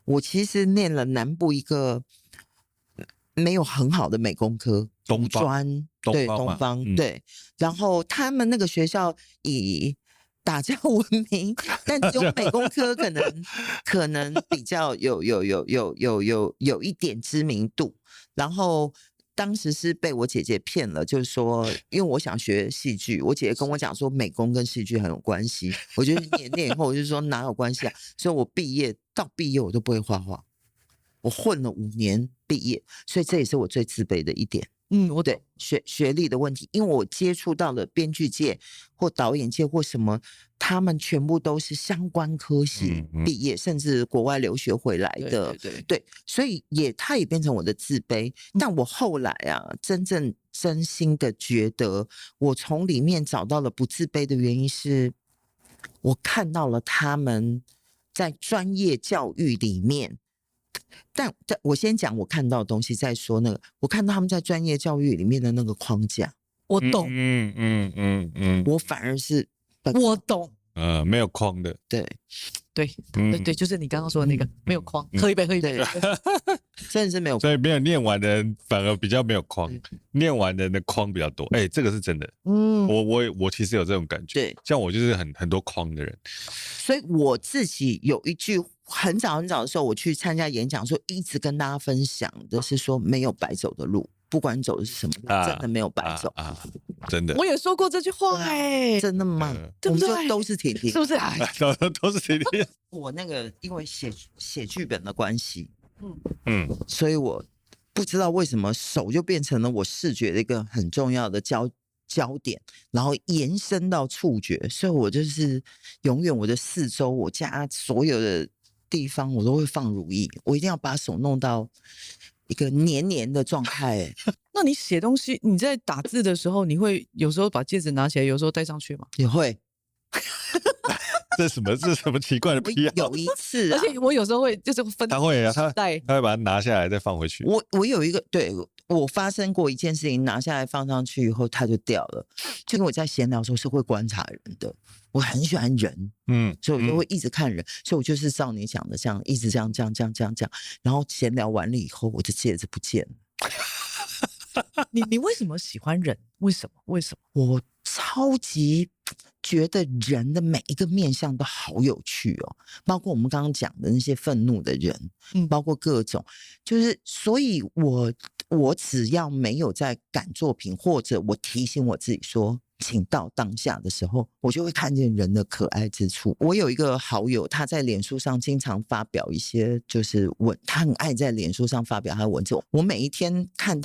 我其实念了南部一个没有很好的美工科，东方，对，然后他们那个学校以打架闻名，但只有美工科可能比较有一点知名度。然后当时是被我姐姐骗了，就是说，因为我想学戏剧，我姐姐跟我讲说美工跟戏剧很有关系，我就念以后我就说哪有关系啊？所以我毕业我都不会画画，我混了5年毕业，所以这也是我最自卑的一点。我对学历的问题，因为我接触到了编剧界或导演界或什么，他们全部都是相关科系毕业，甚至国外留学回来的。对，所以它也变成我的自卑。但我后来啊，真心的觉得，我从里面找到了不自卑的原因是，我看到了他们在专业教育里面。但我先讲我看到的东西，再说那个我看到他们在专业教育里面的那个框架，我懂，我反而是我懂，没有框的，对，就是你刚刚说的那个没有框，喝一杯，真的是没有，所以没有念完的人反而比较没有框，念完的人的框比较多。这个是真的。我其实有这种感觉，对，像我就是很多框的人，所以我自己有一句。很早的时候，我去参加演讲，说一直跟大家分享的是说，没有白走的路，不管走的是什么路，真的没有白走真的。我也说过这句话真的吗？对不对？我们就都是婷婷，是不是？都是婷婷。我那个因为写剧本的关系，所以我不知道为什么手就变成了我视觉的一个很重要的焦点，然后延伸到触觉，所以我就是永远我的四周，我家所有的地方我都会放乳液，我一定要把手弄到一个黏黏的状态。那你写东西，你在打字的时候，你会有时候把戒指拿起来，有时候戴上去吗？也会。这什么奇怪的癖好？有一次、而且我有时候会就是分，他会啊，他会把它拿下来再放回去。我有一个，对，我发生过一件事情，拿下来放上去以后它就掉了。就跟我在闲聊的时候是会观察人的，我很喜欢人，所以我就会一直看人，所以我就是照你讲的这样，一直这样，然后闲聊完了以后，我的戒指不见了。你为什么喜欢人？为什么？我超级觉得人的每一个面向都好有趣哦，包括我们刚刚讲的那些愤怒的人，包括各种，就是所以我只要没有在赶作品，或者我提醒我自己说请到当下的时候，我就会看见人的可爱之处。我有一个好友，他在脸书上经常发表一些就是他很爱在脸书上发表他的文字。我每一次看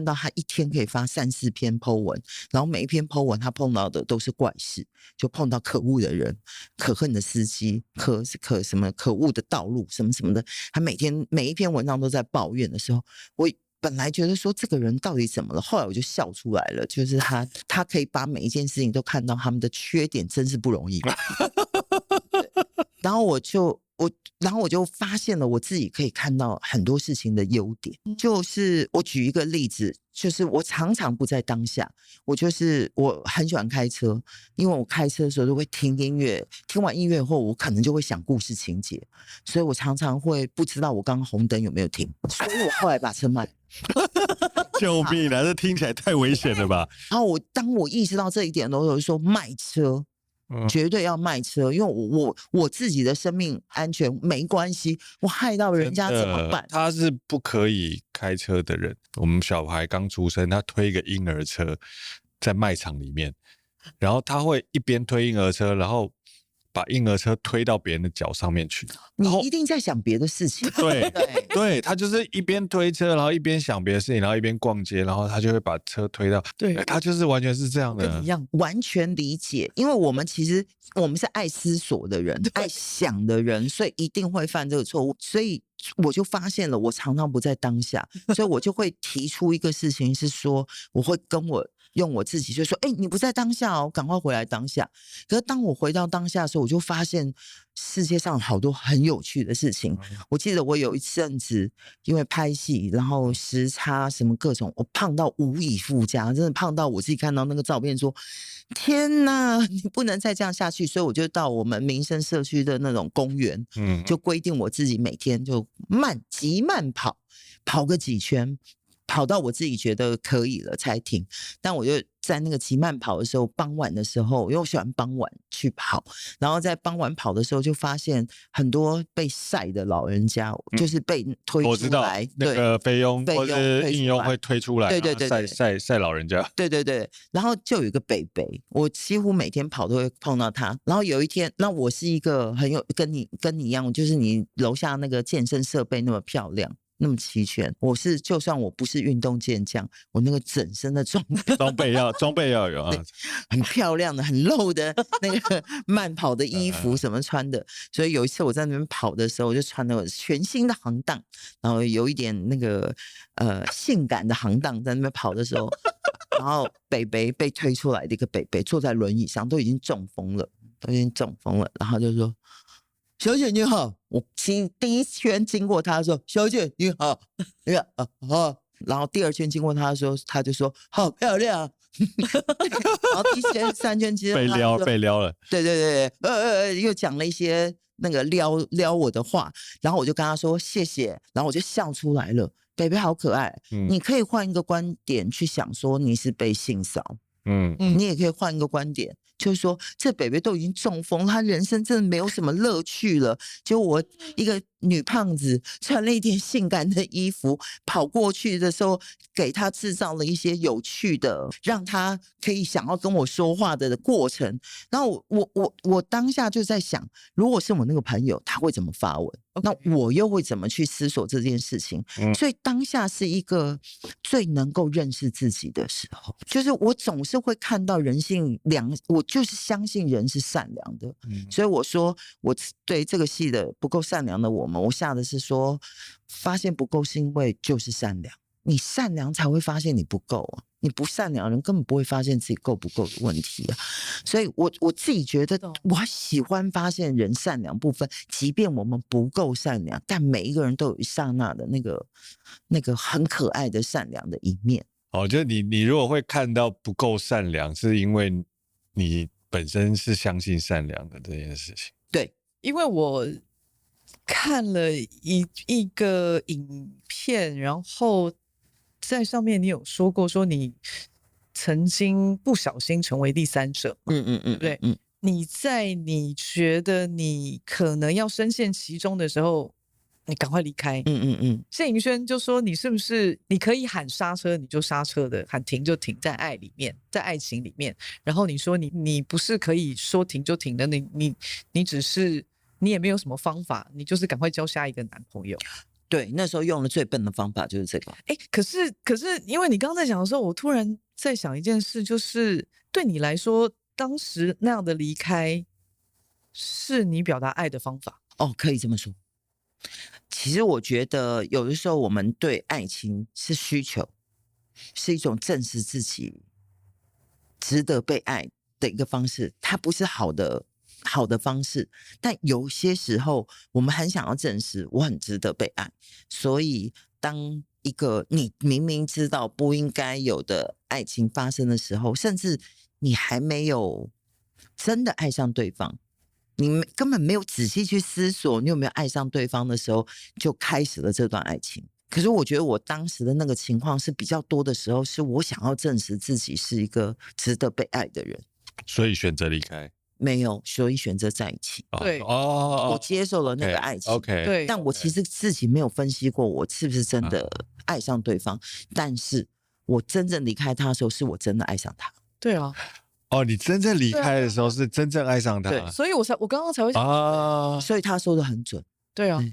到他一天可以发3-4篇 po 文，然后每一篇 po 文他碰到的都是怪事，就碰到可恶的人、可恨的司机、什么可恶的道路什么什么的。他每一篇文章都在抱怨的时候，我本来觉得说这个人到底怎么了，后来我就笑出来了，就是他可以把每一件事情都看到他们的缺点，真是不容易。然后我就发现了我自己可以看到很多事情的优点。就是我举一个例子，就是我常常不在当下，我很喜欢开车，因为我开车的时候都会听音乐，听完音乐后我可能就会想故事情节，所以我常常会不知道我刚刚红灯有没有停，所以我后来把车卖了。救命啊！这听起来太危险了吧？然后当我意识到这一点的时候，我就说卖车。绝对要卖车，因为我自己的生命安全没关系，我害到人家怎么办？他是不可以开车的人。我们小孩刚出生，他推一个婴儿车在卖场里面，然后他会一边推婴儿车，然后把婴儿车推到别人的脚上面去。你一定在想别的事情。对，他就是一边推车，然后一边想别的事情，然后一边逛街，然后他就会把车推到。对，他就是完全是这样的，跟你一样，完全理解。因为我们是爱思索的人，爱想的人，所以一定会犯这个错误。所以我就发现了，我常常不在当下，所以我就会提出一个事情是说，我会用我自己就说，你不在当下哦，赶快回来当下。可是当我回到当下的时候，我就发现世界上好多很有趣的事情。我记得我有一阵子因为拍戏，然后时差什么各种，我胖到无以复加，真的胖到我自己看到那个照片说，天哪，你不能再这样下去。所以我就到我们民生社区的那种公园，就规定我自己每天就极慢跑个几圈。跑到我自己觉得可以了才停。但我就在那个骑慢跑的时候，傍晚的时候，因为我喜欢傍晚去跑，然后在傍晚跑的时候就发现很多被晒的老人家，就是被推我知道出来，那个菲佣或者应用会推出来，对，晒老人家，对，然后就有一个北北，我几乎每天跑都会碰到他。然后有一天，那我是一个很有跟你一样，就是你楼下那个健身设备那么漂亮。那么齐全，就算我不是运动健将，我那个整身的装备要有啊，很漂亮的、很露的那个慢跑的衣服什么穿的。所以有一次我在那边跑的时候，我就穿了全新的航当，然后有一点那个性感的航当在那边跑的时候，然后北北被推出来的一个北北坐在轮椅上，都已经中风了，然后就说。小姐你好，我第一圈经过他的时候，小姐你好，然后第二圈经过他的时候，他就说好漂亮，然后第三圈经过他被撩了，对，又讲了一些那个撩我的话，然后我就跟他说谢谢，然后我就笑出来了，北北好可爱，你可以换一个观点去想说你是被性骚你也可以换一个观点。就是说，这北北都已经中风，他人生真的没有什么乐趣了。就我一个女胖子，穿了一点性感的衣服，跑过去的时候，给他制造了一些有趣的，让他可以想要跟我说话的过程。然后我当下就在想，如果是我那个朋友，他会怎么发文？那我又会怎么去思索这件事情？所以当下是一个最能够认识自己的时候，就是我总是会看到人性我就是相信人是善良的。所以我说我对这个戏的不够善良的我下的是说，发现不够是因为就是善良，你善良才会发现你不够啊。你不善良的人根本不会发现自己够不够的问题啊，所以我自己觉得我喜欢发现人善良部分，即便我们不够善良，但每一个人都有一刹那的那个很可爱的善良的一面。就是你如果会看到不够善良，是因为你本身是相信善良的这件事情。对，因为我看了一个影片，然后在上面你有说过，说你曾经不小心成为第三者，对，你在你觉得你可能要深陷其中的时候，你赶快离开。谢盈萱就说你是不是你可以喊刹车你就刹车的，喊停就停，在爱里面，在爱情里面。然后你说你不是可以说停就停的，你只是你也没有什么方法，你就是赶快交下一个男朋友。对，那时候用的最笨的方法就是这个。可是因为你刚刚在讲的时候，我突然在想一件事，就是对你来说，当时那样的离开是你表达爱的方法。可以这么说。其实我觉得有的时候我们对爱情是需求，是一种证实自己值得被爱的一个方式，它不是好的方式，但有些时候我们很想要证实我很值得被爱，所以当一个你明明知道不应该有的爱情发生的时候，甚至你还没有真的爱上对方，你根本没有仔细去思索你有没有爱上对方的时候，就开始了这段爱情。可是我觉得我当时的那个情况是比较多的时候，是我想要证实自己是一个值得被爱的人，所以选择离开。没有，所以选择在一起。对，我接受了那个爱情。对，但我其实自己没有分析过我是不是真的爱上对方，但是我真正离开他的时候，是我真的爱上他。对啊。你真正离开的时候是真正爱上他。对，所以我刚刚才会想所以他说的很准。对啊。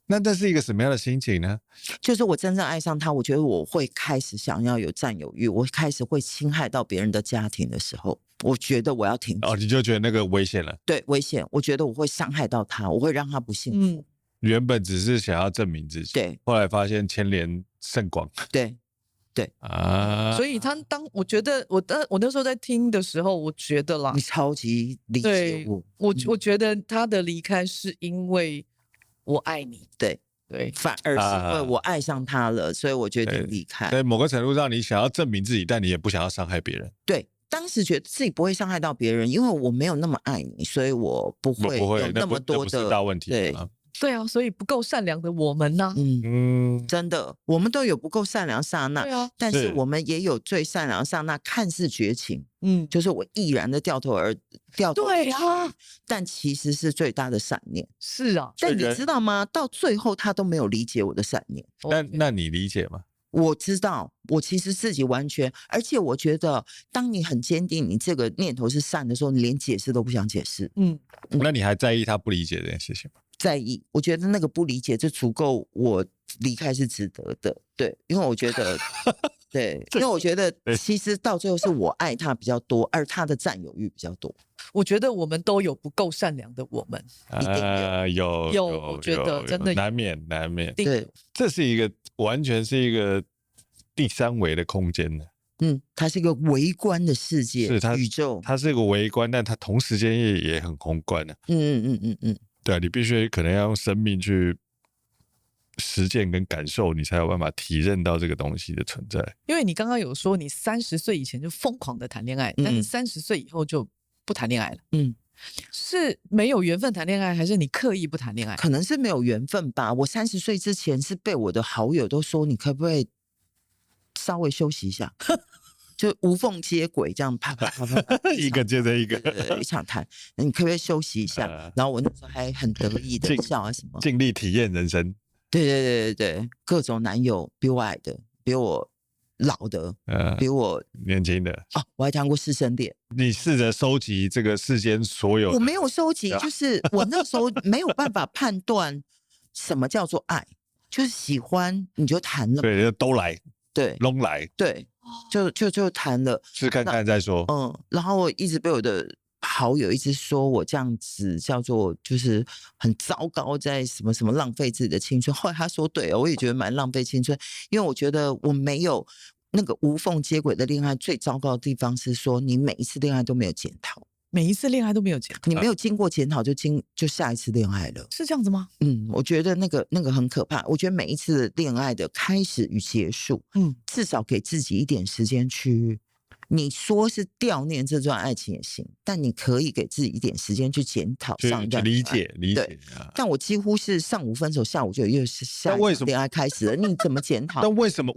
那是一个什么样的心情呢？就是我真正爱上他，我觉得我会开始想要有占有欲，我开始会侵害到别人的家庭的时候，我觉得我要停止。你就觉得那个危险了？对，危险。我觉得我会伤害到他，我会让他不幸福。原本只是想要证明自己，对，后来发现牵连甚广。对所以我觉得我那时候在听的时候，我觉得啦，你超级理解我觉得他的离开是因为我爱你。对，反而是因为我爱上他了，所以我决定离开。在某个程度上，你想要证明自己，但你也不想要伤害别人。对，当时觉得自己不会伤害到别人，因为我没有那么爱你，所以我不会有那么多的大问题。对啊，所以不够善良的我们呢、真的，我们都有不够善良刹那，对啊，但是是我们也有最善良刹那，看似绝情，嗯，就是我毅然的掉头对啊，但其实是最大的善念。是啊，但你人知道吗？到最后他都没有理解我的善念。那你理解吗？我知道，我其实自己完全，而且我觉得，当你很坚定你这个念头是善的时候，你连解释都不想解释。那你还在意他不理解这件事情吗？在意，我觉得那个不理解就足够我离开是值得的。对，因为我觉得，对，因为我觉得其实到最后是我爱他比较多，而他的占有欲比较多。我觉得我们都有不够善良的我们，一定有，我觉得真的有难免。对，这是一个完全是一个第三维的空间呢。它是一个微观的世界，是它宇宙，它是一个微观，但它同时间也很宏观的。对啊，你必须可能要用生命去实践跟感受，你才有办法体认到这个东西的存在。因为你刚刚有说你30岁以前就疯狂的谈恋爱，但是30岁以后就不谈恋爱了。是没有缘分谈恋爱，还是你刻意不谈恋爱？可能是没有缘分吧。我30岁之前是被我的好友都说，你可不可以稍微休息一下，就无缝接轨这样啪，一个接着一个，一场谈，你可不可以休息一下？然后我那时候还很得意的笑啊什么，尽力体验人生。对，各种男友，比我矮的，比我老的，比我年轻的啊，我还谈过师生恋。你试着收集这个世间所有的，我没有收集，就是我那时候没有办法判断什么叫做爱，就是喜欢你就谈了，对，都来，对，拢来，对，就谈了，试看看再说。然后我一直被我的好友一直说我这样子叫做就是很糟糕，在什么什么浪费自己的青春。后来他说对哦，我也觉得蛮浪费青春，因为我觉得我没有那个无缝接轨的恋爱，最糟糕的地方是说你每一次恋爱都没有检讨，每一次恋爱都没有检讨，你没有经过检讨就下一次恋爱了，是这样子吗？我觉得那个很可怕。我觉得每一次恋爱的开始与结束，至少给自己一点时间去。你说是悼念这段爱情也行，但你可以给自己一点时间去检讨上一段理解。但我几乎是上午分手，下午就又是下一场恋爱开始了，你怎么检讨？但为什么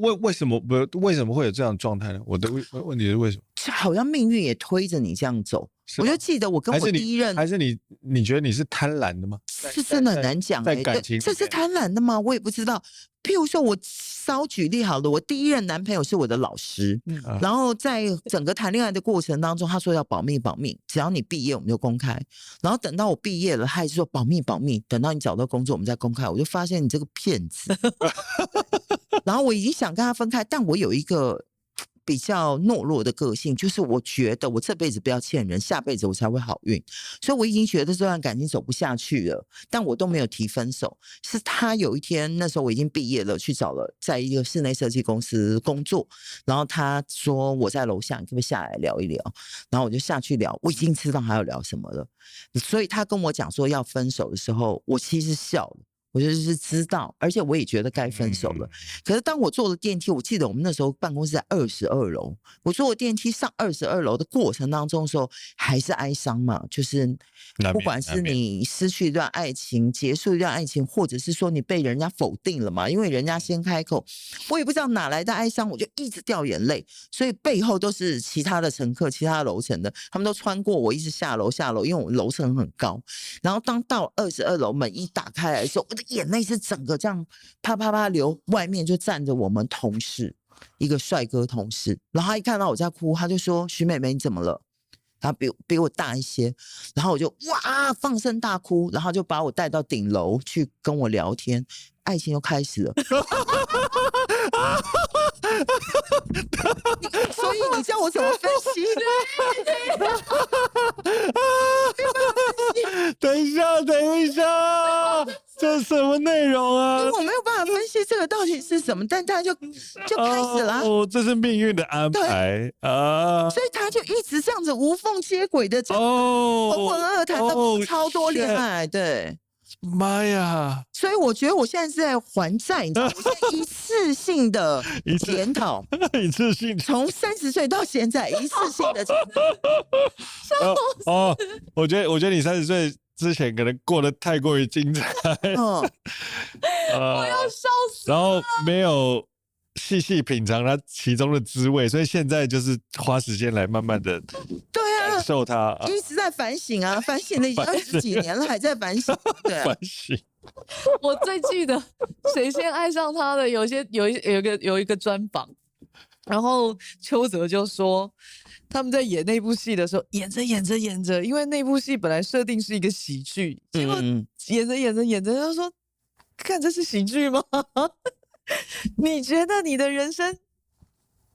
会有这样的状态呢？我的问题是为什么？好像命运也推着你这样走。我就记得我跟我第一任，还是你觉得你是贪婪的吗？是真的很难讲在感情，这是贪婪的吗？我也不知道。譬如说，我稍举例好了，我第一任男朋友是我的老师，然后在整个谈恋爱的过程当中，他说要保密，只要你毕业我们就公开。然后等到我毕业了，他还是说保密，等到你找到工作我们再公开。我就发现你这个骗子。然后我已经想跟他分开，但我有一个比较懦弱的个性，就是我觉得我这辈子不要欠人，下辈子我才会好运，所以我已经觉得这段感情走不下去了，但我都没有提分手。是他有一天，那时候我已经毕业了，去找了在一个室内设计公司工作，然后他说我在楼下，你可不可以下来聊一聊？然后我就下去聊，我已经知道他要聊什么了，所以他跟我讲说要分手的时候，我其实笑了。我就是知道，而且我也觉得该分手了。可是当我坐了电梯，我记得我们那时候办公室在22楼，我坐了电梯上22楼的过程当中的时候，还是哀伤嘛，就是不管是你失去一段爱情，结束一段爱情，或者是说你被人家否定了嘛，因为人家先开口，我也不知道哪来的哀伤，我就一直掉眼泪，所以背后都是其他的乘客，其他的楼层的，他们都穿过我，一直下楼，因为我楼层很高。然后当到22楼门一打开来的时候，我的眼泪是整个这样啪啪啪流，外面就站着我们同事，一个帅哥同事，然后他一看到我在哭，他就说：“徐妹妹你怎么了？”他比我大一些，然后我就哇放声大哭，然后就把我带到顶楼去跟我聊天，爱情就开始了。所以你叫我怎么分析？等一下，这什么内容啊？我没有办法分析这个到底是什么，但他就开始了。这是命运的安排啊！所以他就一直这样子无缝接轨的，浑浑噩噩谈到超多恋爱，对。妈呀！所以我觉得我现在是在还债，你知道吗？我现在一次性的检讨，一次性从30岁到现在一次性的检讨。我觉得你30岁之前可能过得太过于精彩，嗯，我要笑死。然后没有细细品尝它其中的滋味，所以现在就是花时间来慢慢的对啊感，受它，一直在反省啊，反省了已经20几年了，还在反省。对啊，反省。我最记得谁先爱上他的，有一个专访，然后邱泽就说他们在演那部戏的时候，演着，因为那部戏本来设定是一个喜剧，结果演着，他说：“看这是喜剧吗？你觉得你的人生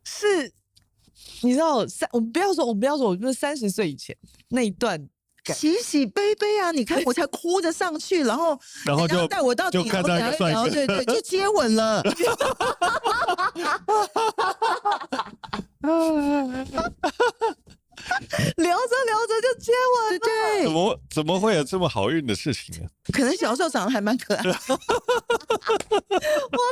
是，你知道我们不要说，我们是30岁以前那一段。”喜喜悲悲啊！你看我才哭着上去，然后就带我到顶就看到一个帅哥，对对，就接吻了。聊着就接吻了，对，怎么会有这么好运的事情呢？可能小时候长得还蛮可爱的。我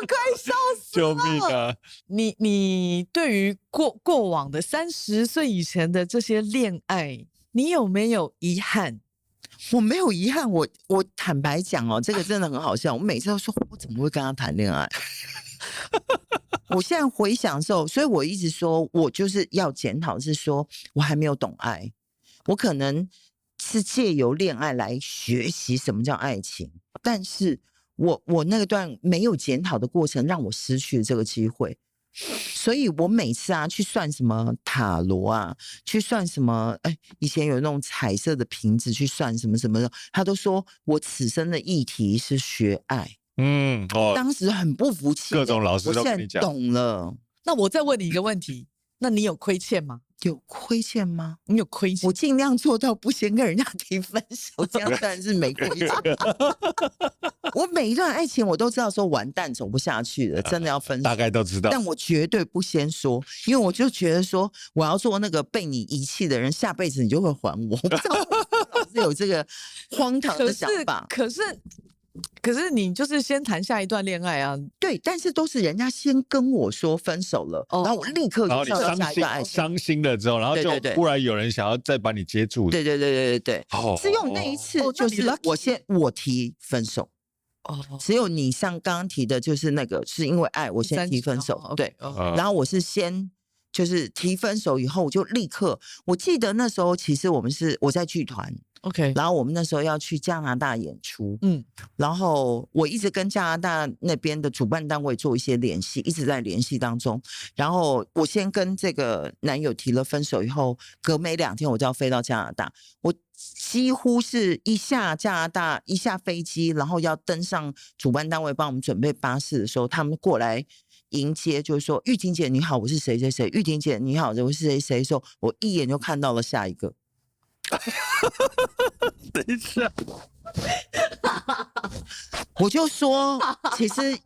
快笑死了！救命啊！你对于过往的30岁以前的这些恋爱，你有没有遗憾？我没有遗憾，我坦白讲哦，这个真的很好笑。我每次都说，我怎么会跟他谈恋爱？我现在回想的时候，所以我一直说，我就是要检讨，是说我还没有懂爱，我可能是借由恋爱来学习什么叫爱情，但是我那段没有检讨的过程，让我失去了这个机会。所以我每次啊去算什么塔罗啊，去算什么，以前有那种彩色的瓶子去算什么什么的，他都说我此生的议题是学爱。当时很不服气，各种老师都跟你讲，我现在懂了。那我再问你一个问题，那你有亏欠吗？有亏欠吗？你有亏欠？我尽量做到不先跟人家提分手，这样当然是没亏欠。我每一段爱情我都知道说完蛋走不下去了，真的要分手，大概都知道。但我绝对不先说，因为我就觉得说我要做那个被你遗弃的人，下辈子你就会还我。我不知道老是有这个荒唐的想法。可是你就是先谈下一段恋爱啊，对，但是都是人家先跟我说分手了，然后我立刻就跳到下一段爱情，伤心了之后，然后就忽然有人想要再把你接住，对，只有那一次就是我提分手，只有你像刚刚提的，就是那个是因为爱我先提分手，对，然后我是先。就是提分手以后，我就立刻。我记得那时候，其实我在剧团 ，OK， 然后我们那时候要去加拿大演出，然后我一直跟加拿大那边的主办单位做一些联系，一直在联系当中。然后我先跟这个男友提了分手以后，隔没2天我就要飞到加拿大，我几乎是一下加拿大一下飞机，然后要登上主办单位帮我们准备巴士的时候，他们过来。迎接就是说，玉婷姐你好，我是谁谁谁。玉婷姐你好，我是谁谁。说，我一眼就看到了下一个。等一下，我就说，其实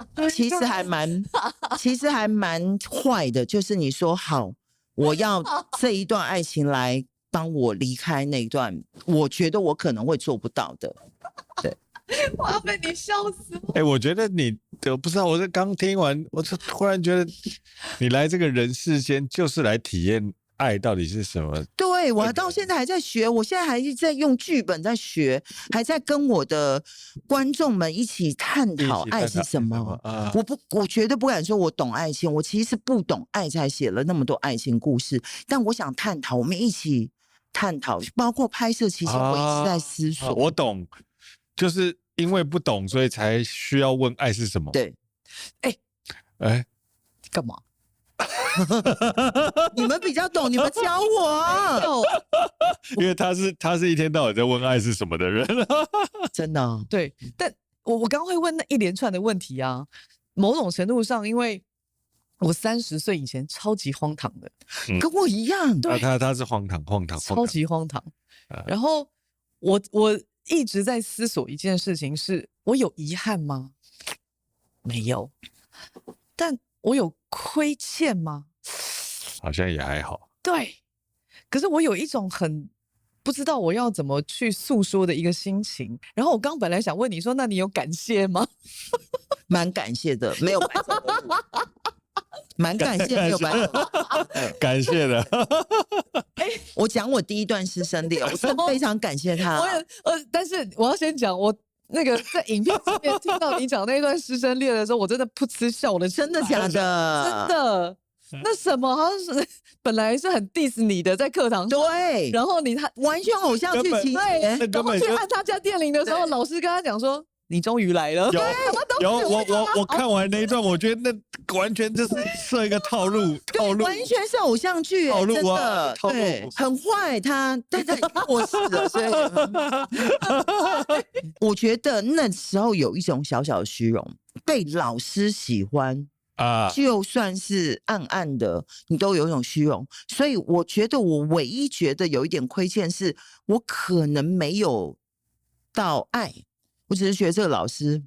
还蛮坏的，就是你说好，我要这一段爱情来帮我离开那一段，我觉得我可能会做不到的。对。我要被你笑死了。我觉得我不知道，我是刚听完，我就突然觉得你来这个人世间就是来体验爱到底是什么。对，我到现在还在学，我现在还在用剧本在学，还在跟我的观众们一起探讨爱是什么。我绝对不敢说我懂爱情，我其实不懂爱才写了那么多爱情故事，但我想探讨，我们一起探讨，包括拍摄期间我一直在思索。我懂。就是因为不懂，所以才需要问爱是什么。对，干嘛？你们比较懂，你们教我啊。因为他是一天到晚在问爱是什么的人，真的、哦。对，但我刚刚会问那一连串的问题啊，某种程度上，因为我30岁以前超级荒唐的，跟我一样。对，他是荒唐，超级荒唐。然后我一直在思索一件事情是，我有遗憾吗？没有。但我有亏欠吗？好像也还好。对。可是我有一种很不知道我要怎么去诉说的一个心情。然后我刚本来想问你说，那你有感谢吗？蛮感谢的，没有白走的路。蛮感谢没有白头。感谢的。我讲我第一段师生恋，我真的非常感谢他。但是我要先讲，我那个在影片上面听到你讲那段师生恋的时候，我真的噗嗤笑了，真的假的？真的。那什么好像是本来是很 diss 你的，在课堂上，对，然后他完全偶像剧情对，节，然后去按他家电铃的时候，老师跟他讲说：“你终于来了。”我看完那一段，我觉得那完全就是设一个套路，完全是偶像剧，套路啊，对，很坏但他已经过世了，所以我觉得那时候有一种小小的虚荣，被老师喜欢。就算是暗暗的，你都有一种虚荣，所以我觉得我唯一觉得有一点亏欠是，我可能没有到爱，我只是觉得这个老师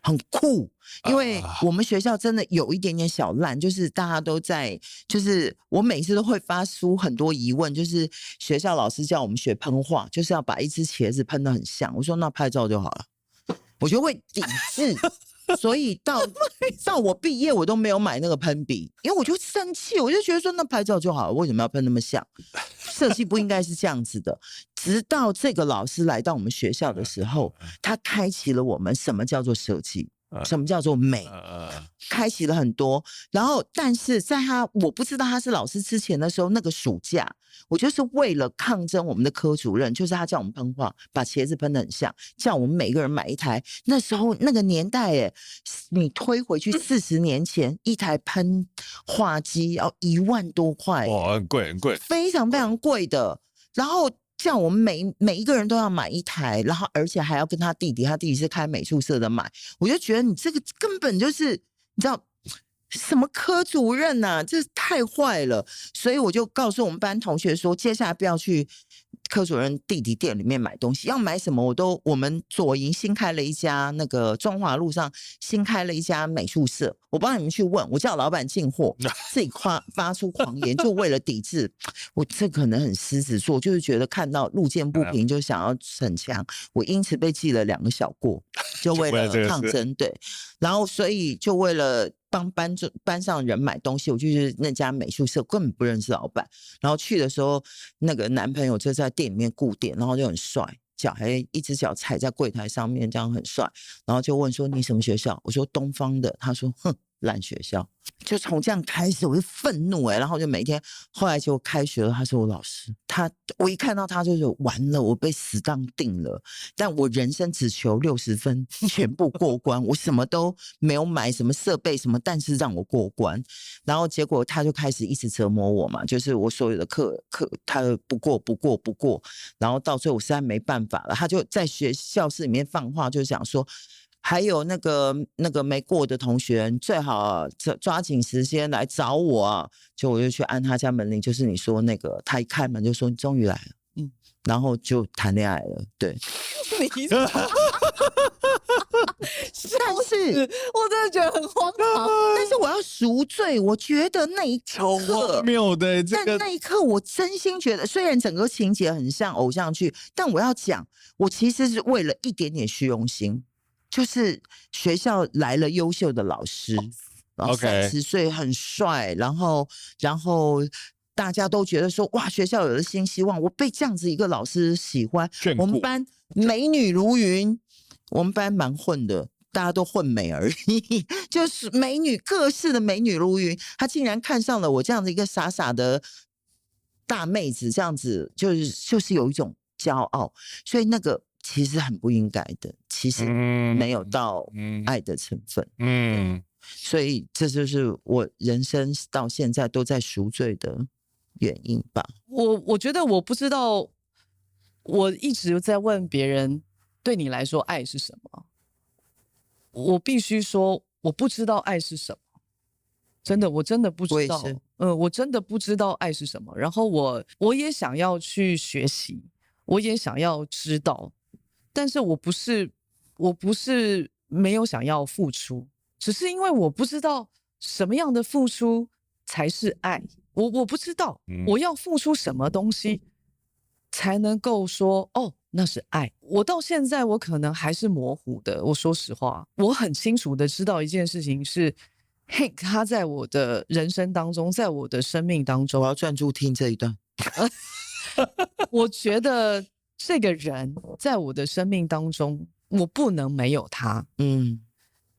很酷，因为我们学校真的有一点点小烂，就是大家都在，就是我每次都会发出很多疑问，就是学校老师叫我们学喷画，就是要把一只茄子喷得很像，我说那拍照就好了，我就会抵制。所以到我毕业，我都没有买那个喷笔，因为我就生气，我就觉得说那拍照就好了，为什么要喷那么像？设计不应该是这样子的。直到这个老师来到我们学校的时候，他开启了我们什么叫做设计，什么叫做美，开启了很多。然后，但是在我不知道他是老师之前的时候，那个暑假，我就是为了抗争我们的科主任，就是他叫我们喷画，把茄子喷得很像，叫我们每个人买一台。那时候那个年代，你推回去40年前，一台喷画机要1万多块，哇，很贵，很贵，非常非常贵的。然后叫我们每一个人都要买一台，然后而且还要跟他弟弟是开美术社的买，我就觉得你这个根本就是你知道。什么科主任啊，这太坏了！所以我就告诉我们班同学说，接下来不要去科主任弟弟店里面买东西，要买什么我们左营新开了一家那个中华路上新开了一家美术社，我帮你们去问，我叫老板进货，自己发出狂言，就为了抵制。我这可能很狮子座，就是觉得看到路见不平就想要逞强，我因此被记了2个小过，就为了抗争，对，然后所以就为了。帮班上人买东西，我就去那家美术社，根本不认识老板。然后去的时候，那个男朋友就在店里面顾店，然后就很帅，脚还一只脚踩在柜台上面，这样很帅。然后就问说：“你什么学校？”我说：“东方的。”他说：“哼。”烂学校，就从这样开始，我就愤怒然后就每天，后来就开学了，他是我老师，我一看到他就是完了，我被死当定了，但我人生只求60分，全部过关，我什么都没有买，什么设备什么，但是让我过关，然后结果他就开始一直折磨我嘛，就是我所有的课他不过，然后到最后我实在没办法了，他就在教室里面放话，就讲说。还有那个没过的同学，最好抓紧时间来找我啊！就我就去按他家门铃，就是你说那个，他一开门就说你终于来了，然后就谈恋爱了，对。但是我真的觉得很荒唐，但是我要赎罪，我觉得那一刻超荒谬的，但那一刻我真心觉得，虽然整个情节很像偶像剧，但我要讲，我其实是为了一点点虚荣心。就是学校来了优秀的老师，然后30岁很帅，然后大家都觉得说哇，学校有了新希望。我被这样子一个老师喜欢，我们班美女如云，我们班蛮混的，大家都混美而已，就是美女各式的美女如云。他竟然看上了我这样的一个傻傻的大妹子，这样子就是有一种骄傲，所以那个。其实很不应该的，其实没有到爱的成分，所以这就是我人生到现在都在赎罪的原因吧。我觉得我不知道，我一直在问别人，对你来说爱是什么？我必须说，我不知道爱是什么，真的，我真的不知道。我真的不知道爱是什么。然后我也想要去学习，我也想要知道。但是我不是没有想要付出，只是因为我不知道什么样的付出才是爱，我不知道我要付出什么东西才能够说哦那是爱。我到现在我可能还是模糊的，我说实话，我很清楚的知道一件事情是 Hank 他在我的人生当中，在我的生命当中，我要专注听这一段。我觉得这个人在我的生命当中，我不能没有他。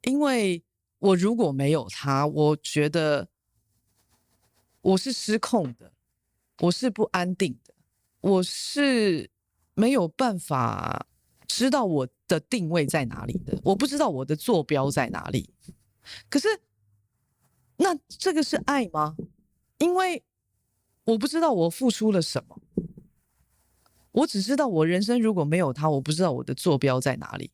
因为我如果没有他，我觉得我是失控的，我是不安定的，我是没有办法知道我的定位在哪里的，我不知道我的坐标在哪里。可是，那这个是爱吗？因为我不知道我付出了什么，我只知道我人生如果没有他，我不知道我的坐标在哪里。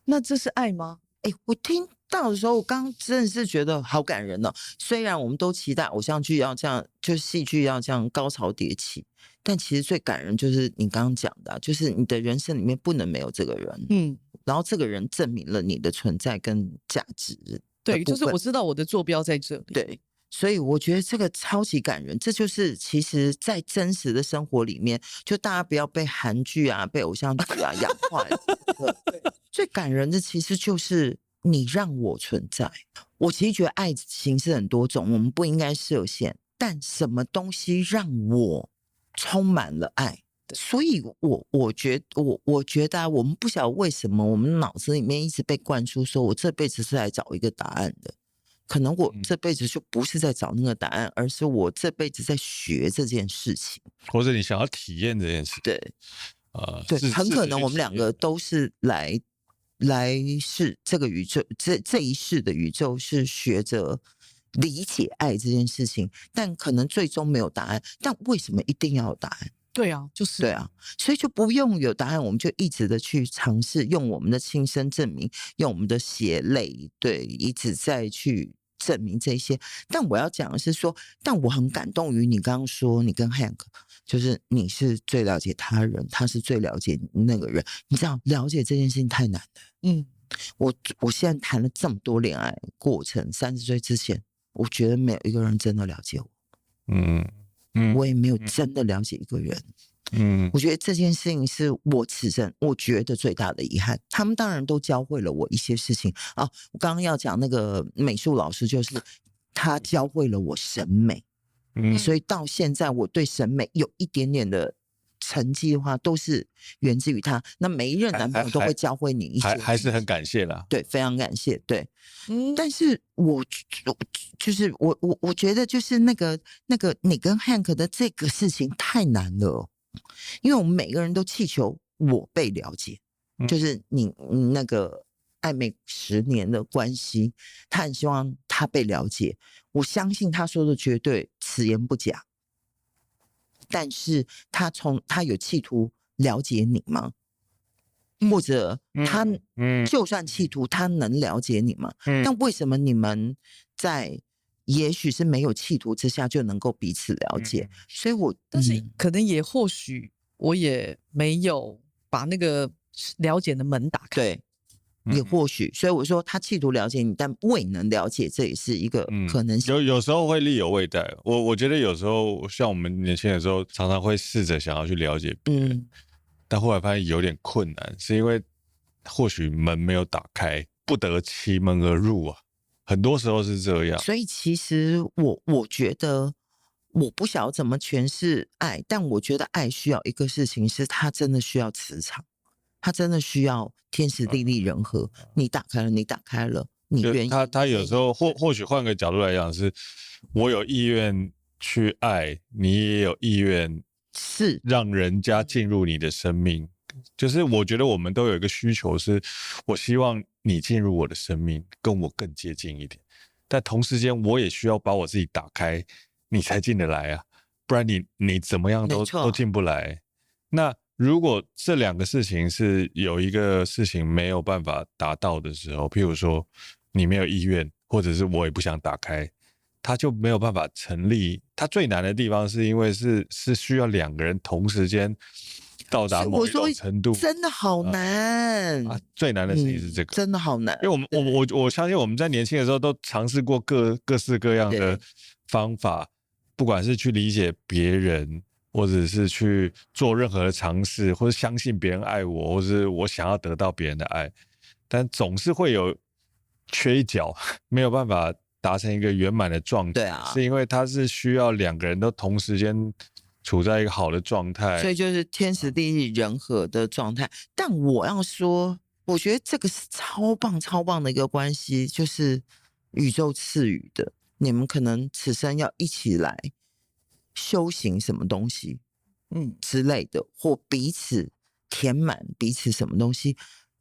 那这是爱吗？我听到的时候，我刚真的是觉得好感人哦。虽然我们都期待偶像剧要这样，就是戏剧要这样高潮迭起，但其实最感人就是你刚刚讲的，就是你的人生里面不能没有这个人。然后这个人证明了你的存在跟价值。对，就是我知道我的坐标在这里。对，所以我觉得这个超级感人。这就是其实在真实的生活里面，就大家不要被韩剧啊、被偶像剧啊养坏了。最感人的其实就是你让我存在。我其实觉得爱形式很多种，我们不应该设限，但什么东西让我充满了爱？所以我觉得我们不晓得为什么我们脑子里面一直被灌输说我这辈子是来找一个答案的。可能我这辈子就不是在找那个答案，而是我这辈子在学这件事情，或者你想要体验这件事。对，对，很可能我们两个都是来世这个宇宙这一世的宇宙是学着理解爱这件事情，但可能最终没有答案。但为什么一定要有答案？对啊，就是对啊，所以就不用有答案，我们就一直的去尝试，用我们的亲身证明，用我们的血泪，对，一直在去证明这些。但我要讲的是说，但我很感动于你刚刚说，你跟 Hank， 就是你是最了解他人，他是最了解那个人。你知道，了解这件事情太难了。我现在谈了这么多恋爱过程，30岁之前，我觉得没有一个人真的了解我。我也没有真的了解一个人。我觉得这件事情是我此生我觉得最大的遗憾。他们当然都教会了我一些事情啊。我刚刚要讲那个美术老师，就是他教会了我审美。所以到现在我对审美有一点点的成绩的话，都是源自于他。那每一任男朋友都会教会你一些，还是很感谢啦。对，非常感谢。对，但是我觉得就是那个你跟 Hank 的这个事情太难了，因为我们每个人都祈求我被了解，就是你那个暧昧10年的关系，他很希望他被了解。我相信他说的绝对此言不假。但是他有企图了解你吗？或者他就算企图，他能了解你吗？但为什么你们在也许是没有企图之下就能够彼此了解？所以但是可能也或许我也没有把那个了解的门打开。对。也或许，所以我说他企图了解你，但未能了解，这也是一个可能性。有时候会力有未逮。我觉得有时候像我们年轻的时候，常常会试着想要去了解别人，但后来发现有点困难，是因为或许门没有打开，不得其门而入啊。很多时候是这样。所以其实我觉得我不晓得怎么诠释爱，但我觉得爱需要一个事情，是它真的需要磁场。他真的需要天时地利人和，你打开了，你愿意。他有时候或许换个角度来讲，是我有意愿去爱，你也有意愿是让人家进入你的生命。就是我觉得我们都有一个需求，是我希望你进入我的生命，跟我更接近一点。但同时间，我也需要把我自己打开，你才进得来啊，不然你怎么样都进不来。那如果这两个事情是有一个事情没有办法达到的时候，譬如说你没有意愿，或者是我也不想打开，它就没有办法成立。它最难的地方是因为是需要2个人同时间到达某一种程度，真的好难最难的事情是这个，真的好难。因为我相信我们在年轻的时候都尝试过各式各样的方法，不管是去理解别人，或者是去做任何的尝试，或者相信别人爱我，或是我想要得到别人的爱，但总是会有缺一角，没有办法达成一个圆满的状态。对啊是因为它是需要两个人都同时间处在一个好的状态，所以就是天时地利人和的状态。但我要说，我觉得这个是超棒超棒的一个关系，就是宇宙赐予的。你们可能此生要一起来修行什么东西，之类的，或彼此填满彼此什么东西。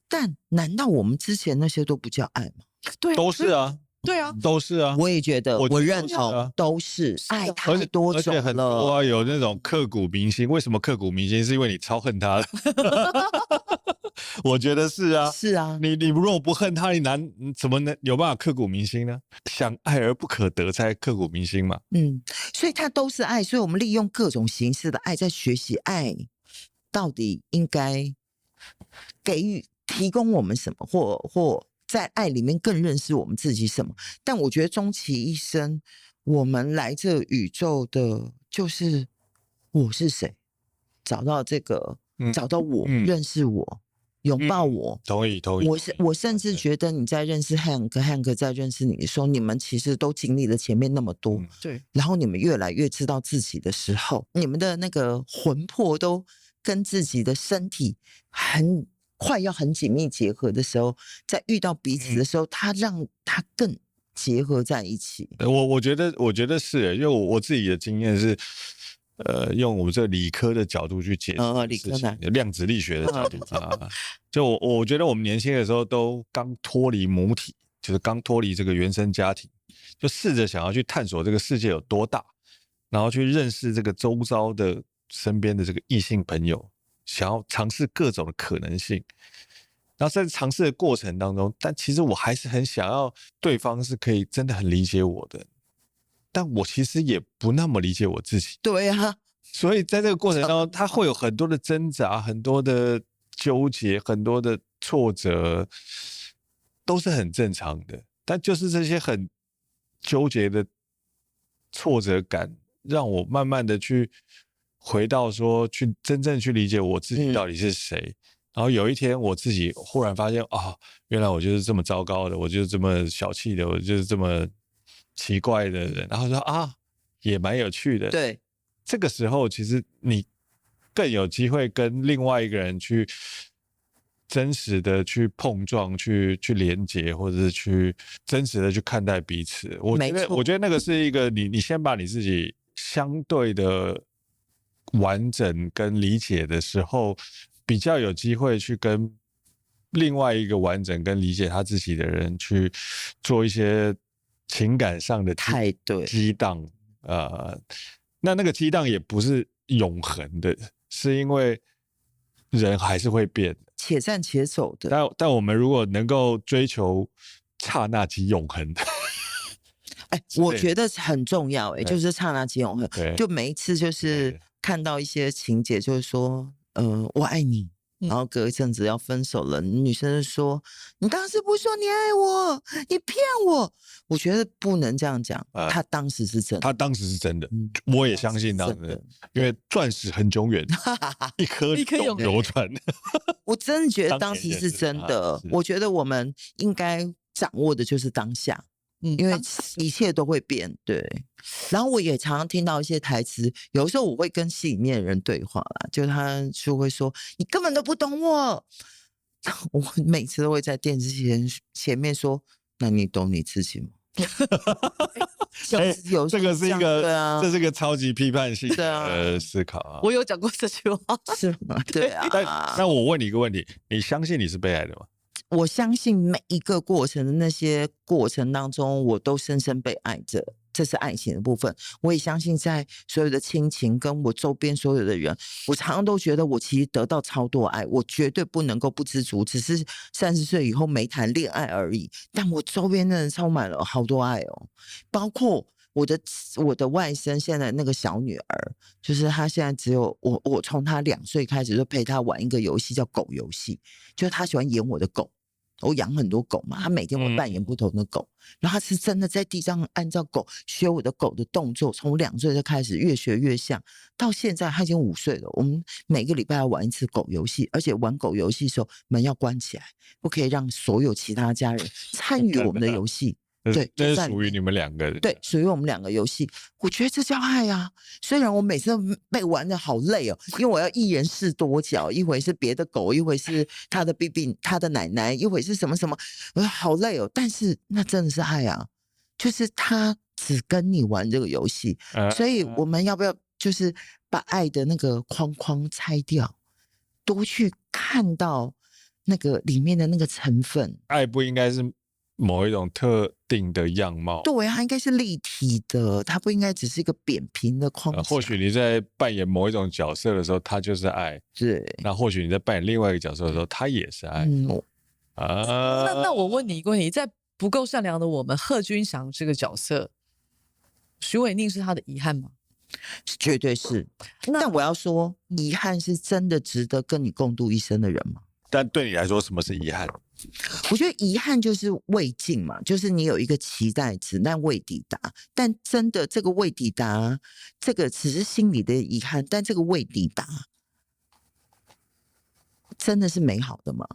但难道我们之前那些都不叫爱吗？对，都是啊，对啊，都是啊。我也觉得，我认都是同啊，都是爱而太且多种而且很多了。啊，有那种刻骨铭心。为什么刻骨铭心？是因为你超恨他。我觉得是啊，是啊，你如果不恨他，你怎么能有办法刻骨铭心呢？想爱而不可得，才刻骨铭心嘛。所以它都是爱，所以我们利用各种形式的爱，在学习爱到底应该提供我们什么，或在爱里面更认识我们自己什么。但我觉得终其一生，我们来这宇宙的就是我是谁，找到这个，找到我，认识我，拥抱我。同意。我甚至觉得你在认识 Hank 在认识你的时候，你们其实都经历了前面那么多，对，然后你们越来越知道自己的时候，你们的那个魂魄都跟自己的身体快要很紧密结合的时候，在遇到彼此的时候，它让它更结合在一起。我觉得是，因为我自己的经验是，用我们这个理科的角度去解释理科男量子力学的角度啊，就我觉得我们年轻的时候都刚脱离母体，就是刚脱离这个原生家庭，就试着想要去探索这个世界有多大，然后去认识这个周遭的身边的这个异性朋友，想要尝试各种的可能性。然后在尝试的过程当中，但其实我还是很想要对方是可以真的很理解我的，但我其实也不那么理解我自己。对啊，所以在这个过程当中，他会有很多的挣扎，很多的纠结，很多的挫折，都是很正常的。但就是这些很纠结的挫折感，让我慢慢的去回到说，去真正去理解我自己到底是谁。然后有一天，我自己忽然发现，原来我就是这么糟糕的，我就是这么小气的，我就是这么奇怪的人。然后说也蛮有趣的。对，这个时候其实你更有机会跟另外一个人去真实的去碰撞、去连结，或者是去真实的去看待彼此。我觉得那个是一个你先把你自己相对的完整跟理解的时候，比较有机会去跟另外一个完整跟理解他自己的人去做一些情感上的激荡。那个激荡也不是永恒的，是因为人还是会变，且战且走的。但我们如果能够追求刹那即永恒的，我觉得很重要。就是刹那即永恒。就每一次就是看到一些情节，就是说，我爱你。然后隔一阵子要分手了，女生就说：“你当时不说你爱我，你骗我。”我觉得不能这样讲。他当时是真的，他当时是真的，我也相信当时，因为钻石很久远，一颗永流传。我真的觉得当时是真的。我觉得我们应该掌握的就是当下。因为一切都会变，对。然后我也常常听到一些台词，有时候我会跟戏里面的人对话啦，就他就会说：“你根本都不懂我。”我每次都会在电视前面说：“那你懂你自己吗？”这个是一个，对啊，这是个超级批判性的思考啊。我有讲过这句话，是吗？对啊。那我问你一个问题：你相信你是被爱的吗？我相信每一个过程的那些过程当中，我都深深被爱着，这是爱情的部分。我也相信在所有的亲情跟我周边所有的人，我常常都觉得我其实得到超多爱，我绝对不能够不知足，只是30岁以后没谈恋爱而已。但我周边的人充满了好多爱哦，包括我的外甥现在那个小女儿，就是她现在只有我从她2岁开始就陪她玩一个游戏叫狗游戏，就是她喜欢演我的狗。我养很多狗嘛，他每天会扮演不同的狗，然后他是真的在地上按照狗学我的狗的动作，从2岁就开始越学越像，到现在他已经5岁了。我们每个礼拜要玩一次狗游戏，而且玩狗游戏的时候门要关起来，不可以让所有其他家人参与我们的游戏。对，这是属于你们2个人。对，属于我们2个游戏，我觉得这叫爱啊。虽然我每次都被玩的好累哦，因为我要一人饰多角，一回是别的狗，一回是他的 BB， 他的奶奶，一回是什么什么，好累哦。但是那真的是爱啊，就是他只跟你玩这个游戏，所以我们要不要就是把爱的那个框框拆掉，多去看到那个里面的那个成分？爱不应该是某一种特定的样貌，对，它应该是立体的，它不应该只是一个扁平的框架。或许你在扮演某一种角色的时候，它就是爱；对，那或许你在扮演另外一个角色的时候，它也是爱。那我问你一个问题，在不够善良的我们，贺军翔这个角色，许瑋甯是他的遗憾吗？绝对是。但我要说，遗憾是真的值得跟你共度一生的人吗？但对你来说，什么是遗憾？我觉得遗憾就是未尽嘛，就是你有一个期待值，但未抵达。但真的这个未抵达，这个只是心里的遗憾，但这个未抵达，真的是美好的吗？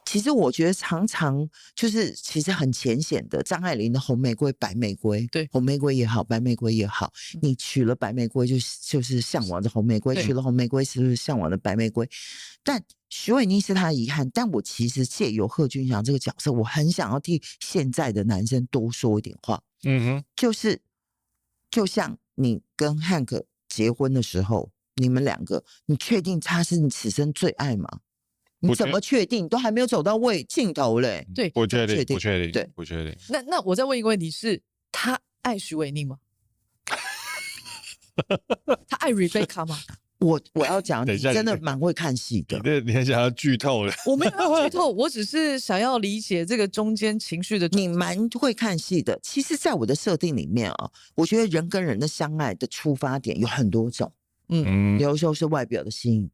其实我觉得常常就是其实很浅显的，张爱玲的红玫瑰、白玫瑰，对，红玫瑰也好，白玫瑰也好，你娶了白玫瑰就是向往着红玫瑰，娶了红玫瑰是向往的白玫瑰。但许瑋甯是他的遗憾，但我其实借由贺军翔这个角色，我很想要替现在的男生多说一点话。就是就像你跟 Hank 结婚的时候，你们2个，你确定他是你此生最爱吗？你怎么确定？都还没有走到尽头嘞。对，不确定，对，不确定。那我再问一个问题是，他爱许瑋甯吗？他爱 Rebecca 吗？我要讲，你真的蛮会看戏的。你很想要剧透了？我没有要剧透，我只是想要理解这个中间情绪的。你蛮会看戏的。其实，在我的设定里面啊，我觉得人跟人的相爱的出发点有很多种。有的时候是外表的吸引。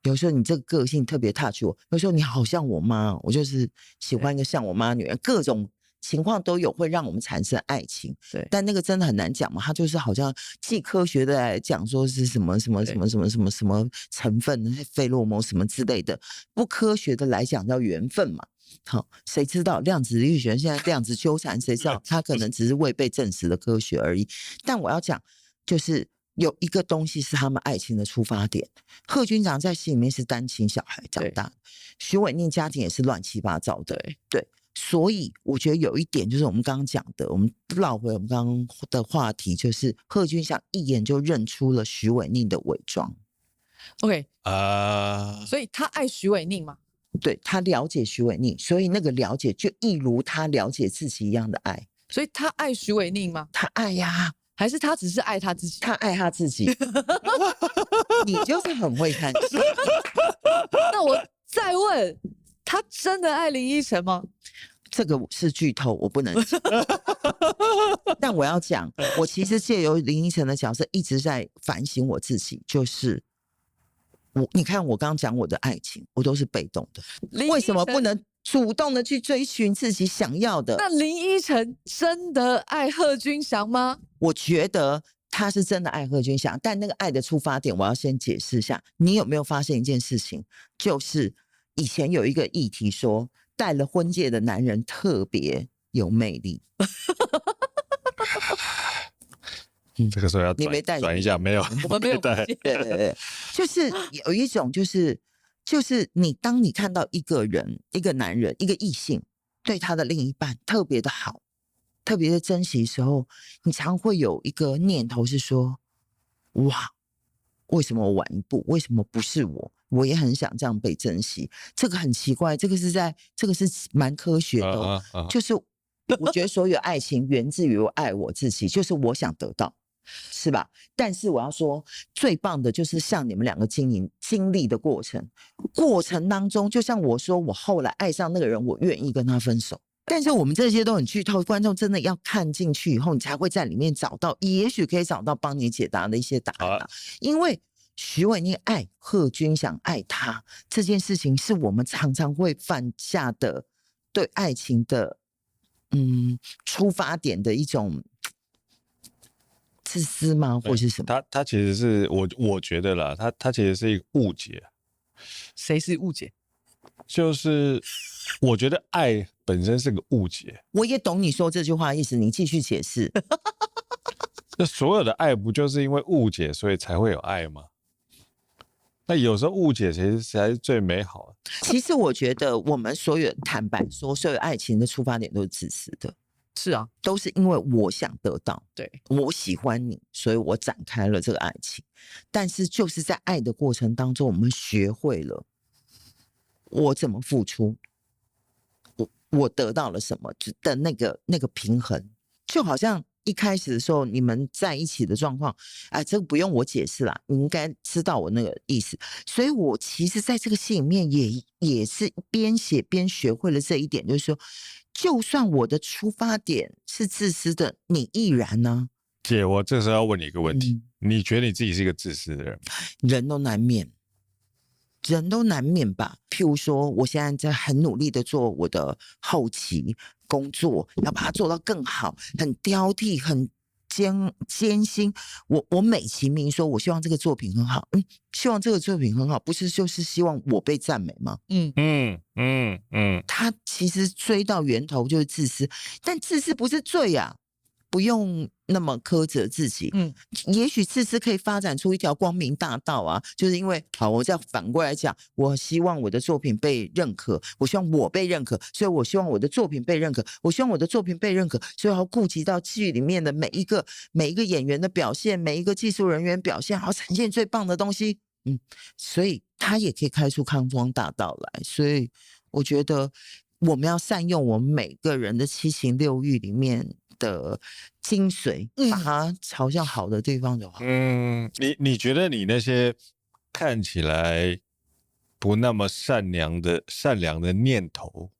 有时候你这个个性特别 touch 我，有时候你好像我妈，我就是喜欢一个像我妈女人，各种情况都有会让我们产生爱情。对，但那个真的很难讲嘛，它就是好像既科学的来讲说是什么成分、费洛蒙什么之类的，不科学的来讲叫缘分嘛。好，谁知道量子力学现在量子纠缠，谁知道它可能只是未被证实的科学而已。但我要讲就是。有一个东西是他们爱情的出发点。贺军翔在戏里面是单亲小孩长大，许瑋甯家庭也是乱七八糟的。对，所以我觉得有一点就是我们刚刚讲的，我们绕回我们刚刚的话题，就是贺军翔一眼就认出了许瑋甯的伪装。OK 所以他爱许瑋甯吗？对，他了解许瑋甯，所以那个了解就一如他了解自己一样的爱。所以他爱许瑋甯吗？他爱呀。还是他只是爱他自己？他爱他自己。你就是很会看戏。那我再问，他真的爱林依晨吗？这个是剧透，我不能讲。但我要讲，我其实借由林依晨的角色一直在反省我自己，就是你看我刚刚讲我的爱情，我都是被动的，为什么不能主动的去追寻自己想要的？那林依晨真的爱贺军翔吗？我觉得他是真的爱贺军翔，但那个爱的出发点，我要先解释一下。你有没有发现一件事情？就是以前有一个议题说，戴了婚戒的男人特别有魅力。这个时候要你没戴转一下，没有，我们没有戴。对，就是有一种，就是你当你看到一个人、一个男人、一个异性对他的另一半特别的好。特别的珍惜的时候，你常会有一个念头是说：哇，为什么我晚一步？为什么不是我？我也很想这样被珍惜。这个很奇怪，这个是蛮科学的，就是我觉得所有爱情源自于我爱我自己，就是我想得到，是吧？但是我要说，最棒的就是像你们2个经历的过程当中，就像我说，我后来爱上那个人，我愿意跟他分手。但是我们这些都很剧透，观众真的要看进去以后，你才会在里面找到，也许可以找到帮你解答的一些答案啊。因为许瑋甯爱贺军翔爱他这件事情，是我们常常会犯下的对爱情的出发点的一种自私吗，或是什么？他其实是我觉得啦，他其实是一个误解，谁是误解？就是我觉得爱本身是个误解。我也懂你说这句话的意思，你继续解释。那所有的爱不就是因为误解，所以才会有爱吗？那有时候误解其实才是最美好的。其实我觉得我们所有坦白说，所有爱情的出发点都是自私的。是啊，都是因为我想得到，对，我喜欢你，所以我展开了这个爱情。但是就是在爱的过程当中，我们学会了我怎么付出，我得到了什么的那个平衡，就好像一开始的时候你们在一起的状况，这个不用我解释啦，你应该知道我那个意思。所以我其实在这个戏里面也是边写边学会了这一点，就是说，就算我的出发点是自私的，你亦然呢？姐，我这时候要问你一个问题，你觉得你自己是一个自私的人吗？人都难免。人都难免吧，譬如说，我现在在很努力的做我的后期工作，要把它做到更好，很挑剔，很艰辛。我美其名说，我希望这个作品很好，希望这个作品很好，不是就是希望我被赞美吗？他其实追到源头就是自私，但自私不是罪啊。不用那么苛责自己，也许自私可以发展出一条光明大道啊！就是因为好，我再反过来讲，我希望我的作品被认可，我希望我被认可，所以我希望我的作品被认可，我希望我的作品被认可，所以要顾及到剧里面的每一个演员的表现，每一个技术人员表现，好呈现最棒的东西，所以他也可以开出康庄大道来。所以我觉得我们要善用我们每个人的七情六欲里面的精髓，把它朝向好的地方就好。你觉得你那些看起来不那么善良的念头，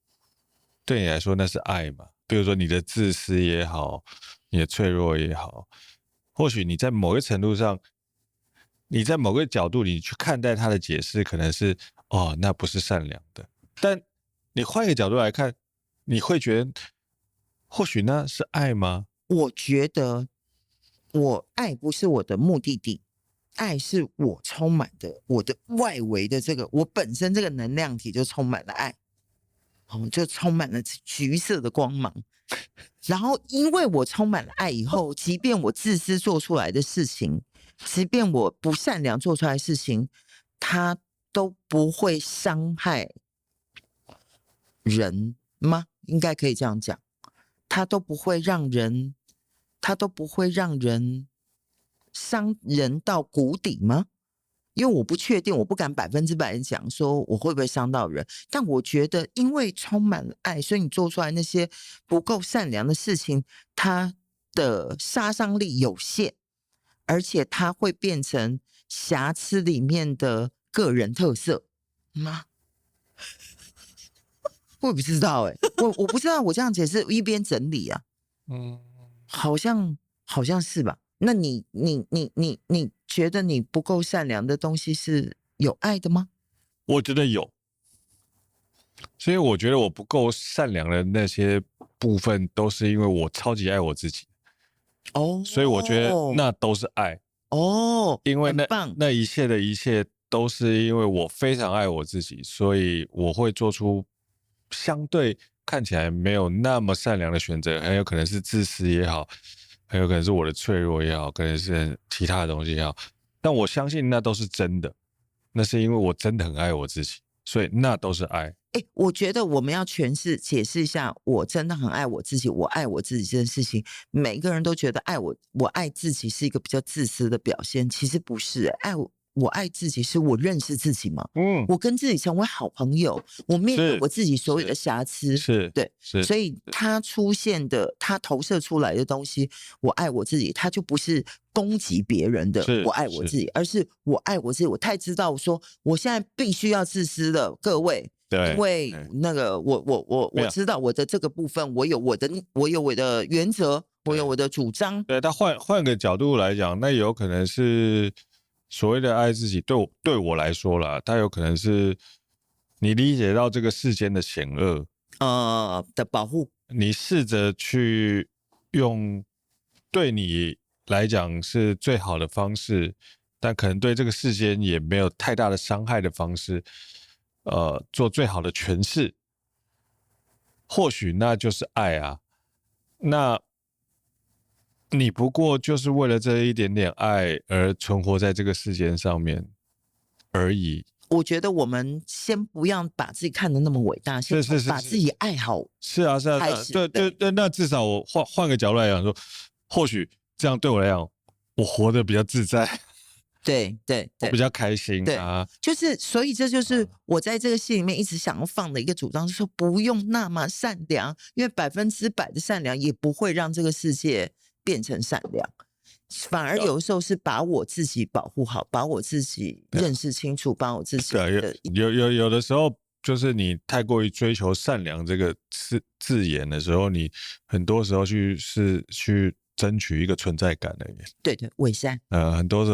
对你来说那是爱吗？比如说你的自私也好，你的脆弱也好，或许你在某个程度上，你在某个角度你去看待他的解释，可能是那不是善良的，但你换一个角度来看，你会觉得或许那是爱吗？我觉得爱不是我的目的地，爱是我充满的，我的外围的这个，我本身这个能量体就充满了爱，就充满了橘色的光芒。然后因为我充满了爱以后，即便我自私做出来的事情，即便我不善良做出来的事情，它都不会伤害人吗？应该可以这样讲，它都不会让人伤人到谷底吗？因为我不确定，我不敢100%讲说我会不会伤到人，但我觉得因为充满了爱，所以你做出来那些不够善良的事情，它的杀伤力有限，而且它会变成瑕疵里面的个人特色吗？我也不知道我不知道，我这样解释一边整理啊，好像是吧？那你觉得你不够善良的东西是有爱的吗？我觉得有，所以我觉得我不够善良的那些部分，都是因为我超级爱我自己。所以我觉得那都是爱。因为那一切的一切都是因为我非常爱我自己，所以我会做出相对看起来没有那么善良的选择，很有可能是自私也好，很有可能是我的脆弱也好，可能是其他的东西也好，但我相信那都是真的，那是因为我真的很爱我自己，所以那都是爱。我觉得我们要解释一下，我真的很爱我自己，我爱我自己这件事情，每个人都觉得我爱自己是一个比较自私的表现，其实不是。我爱自己是我认识自己嘛，我跟自己成为好朋友，我面对我自己所有的瑕疵，对，所以他出现的，他投射出来的东西，我爱我自己，他就不是攻击别人的我爱我自己，而是我爱我自己。我太知道说我现在必须要自私了，各位，因为那个我知道我的这个部分，我有我的原则，我有我的主张。对，他换个角度来讲，那有可能是所谓的爱自己，对我来说啦，它有可能是你理解到这个世间的险恶，的保护。你试着去用对你来讲是最好的方式，但可能对这个世间也没有太大的伤害的方式，做最好的诠释，或许那就是爱啊。那你不过就是为了这一点点爱而存活在这个世间上面而已。我觉得我们先不要把自己看得那么伟大，先把自己爱好。是啊，是啊，对，那至少我换个角度来讲说，或许这样对我来讲，我活得比较自在。对，我比较开心啊。就是所以这就是我在这个戏里面一直想要放的一个主张，就是说不用那么善良，因为100%的善良也不会让这个世界变成善良。反而有的时候是把我自己保护好，把我自己认识清楚，把我自己的有的时候就是你太过于追求善良这个字眼的时候，你很多时候去争取一个存在感而已。对，伪善。很多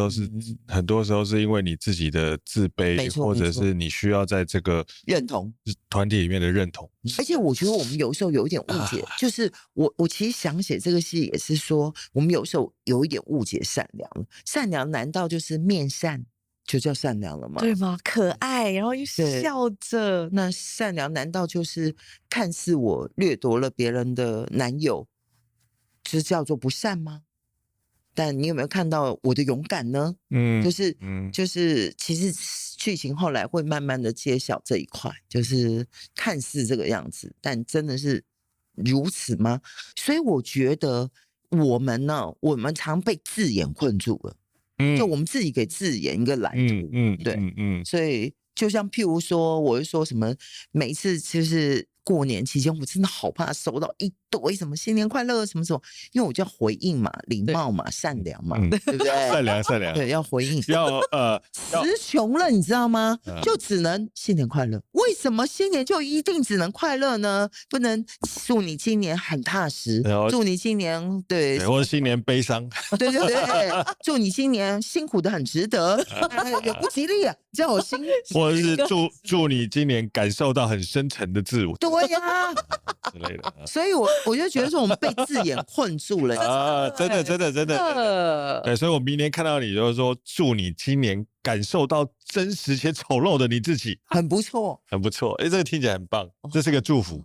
时候是因为你自己的自卑，或者是你需要在这个认同团体里面的认同。而且我觉得我们有时候有一点误解，就是我其实想写这个戏也是说，我们有时候有一点误解善良了。善良难道就是面善就叫善良了吗？对吗？可爱，然后又笑着。那善良难道就是看似我掠夺了别人的男友，就叫做不善吗？但你有没有看到我的勇敢呢？就是其实剧情后来会慢慢的揭晓这一块，就是看似这个样子，但真的是如此吗？所以我觉得我们常被字眼困住了，就我们自己给字眼一个蓝图，所以就像譬如说，我会说什么，每一次就是过年期间，我真的好怕收到一堆什么新年快乐什么什么，因为我就要回应嘛，礼貌嘛，善良嘛，对不对？善良，对，要回应，要词穷了，你知道吗？就只能新年快乐。为什么新年就一定只能快乐呢？不能祝你今年很踏实，祝你今年对，或者新年悲伤，对，祝你今年辛苦的很值得，也不吉利啊，叫我心，或者是祝你今年感受到很深沉的自我。对呀，之类的。所以我就觉得说我们被字眼困住了啊，真的。对，所以我明年看到你就是说，祝你今年感受到真实且丑陋的你自己，很不错。这个听起来很棒，这是个祝福，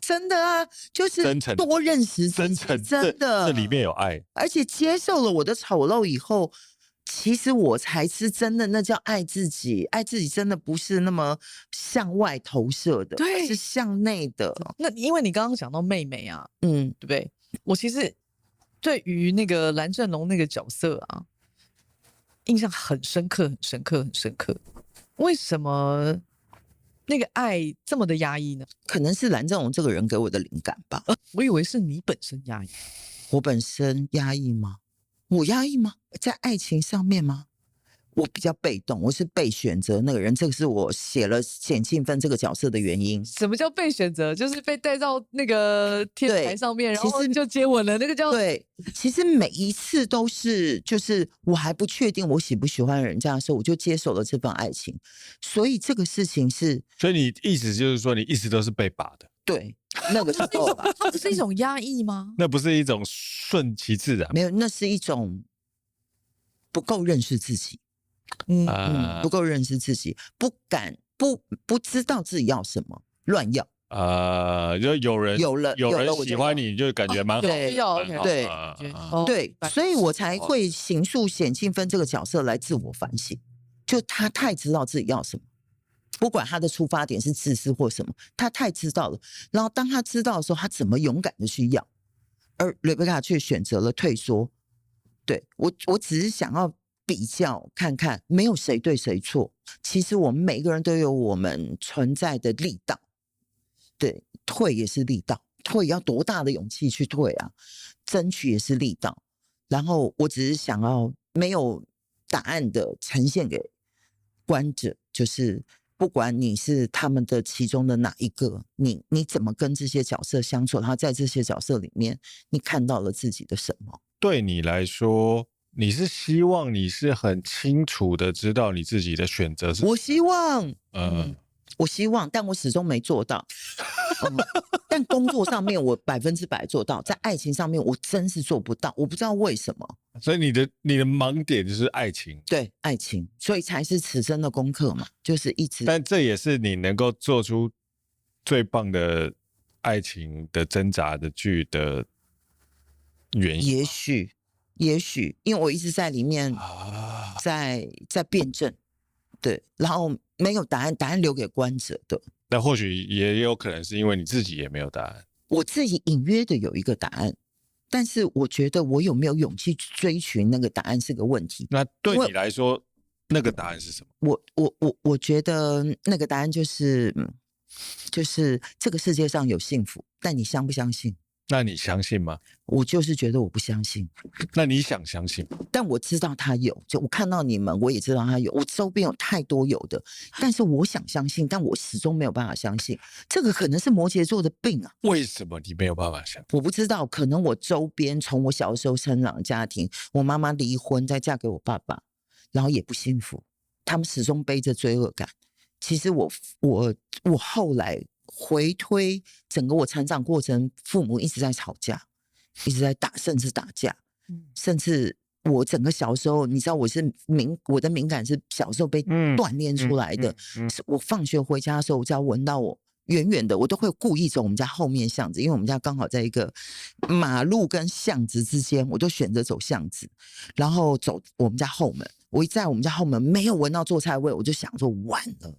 真的啊，就是真诚，多认识自己，真诚，真的，这里面有爱，而且接受了我的丑陋以后。其实我才是真的，那叫爱自己。爱自己真的不是那么向外投射的，对，是向内的。那因为你刚刚讲到妹妹啊，对不对？我其实对于那个蓝正龙那个角色啊，印象很深刻。为什么那个爱这么的压抑呢？可能是蓝正龙这个人给我的灵感吧。我以为是你本身压抑。我本身压抑吗？我压抑吗？在爱情上面吗？我比较被动，我是被选择那个人，这个是我写了简庆芬这个角色的原因。什么叫被选择？就是被带到那个天台上面，然后就接吻了，那个叫对。其实每一次都是，就是我还不确定我喜不喜欢人家的时候，我就接受了这份爱情。所以这个事情是，所以你意思就是说，你一直都是被把的。对，那个时候吧，它不是一种压抑吗？那不是一种顺其自然？没有，那是一种不够认识自己。不够认识自己，不知道自己要什么，乱要。就有人喜欢你，就感觉蛮好。对，所以我才会形塑显庆芬这个角色来自我反省。就他太知道自己要什么。不管他的出发点是自私或什么，他太知道了。然后当他知道的时候，他怎么勇敢的去要？而雷贝卡却选择了退缩。对，我只是想要比较看看，没有谁对谁错。其实我们每个人都有我们存在的力道。对，退也是力道，退要多大的勇气去退啊？争取也是力道。然后我只是想要没有答案的呈现给观者，就是不管你是他们的其中的哪一个，你怎么跟这些角色相处，然后在这些角色里面，你看到了自己的什么？对你来说，你是希望你是很清楚的知道你自己的选择是？我希望，我希望，但我始终没做到。但工作上面我100%做到，在爱情上面我真是做不到，我不知道为什么。所以你的盲点就是爱情，对，爱情，所以才是此生的功课嘛，就是一直。但这也是你能够做出最棒的爱情的挣扎的剧的原因。也许，因为我一直在里面在辩证，对，然后没有答案，答案留给观者的。那或许也有可能是因为你自己也没有答案。我自己隐约的有一个答案，但是我觉得我有没有勇气追寻那个答案是个问题。那对你来说，那个答案是什么？我觉得那个答案就是这个世界上有幸福，但你相不相信？那你相信吗？我就是觉得我不相信。那你想相信？但我知道他有，就我看到你们，我也知道他有，我周边有太多有的，但是我想相信，但我始终没有办法相信。这个可能是摩羯座的病啊。为什么你没有办法相信？我不知道，可能我周边从我小时候成长的家庭，我妈妈离婚再嫁给我爸爸，然后也不幸福，他们始终背着罪恶感。其实我后来回推整个我成长过程，父母一直在吵架，一直在打，甚至打架，甚至我整个小时候，你知道我的敏感是小时候被锻炼出来的。我放学回家的时候，我只要闻到我远远的，我都会故意走我们家后面巷子，因为我们家刚好在一个马路跟巷子之间，我就选择走巷子，然后走我们家后门。我一在我们家后门没有闻到做菜味，我就想说完了。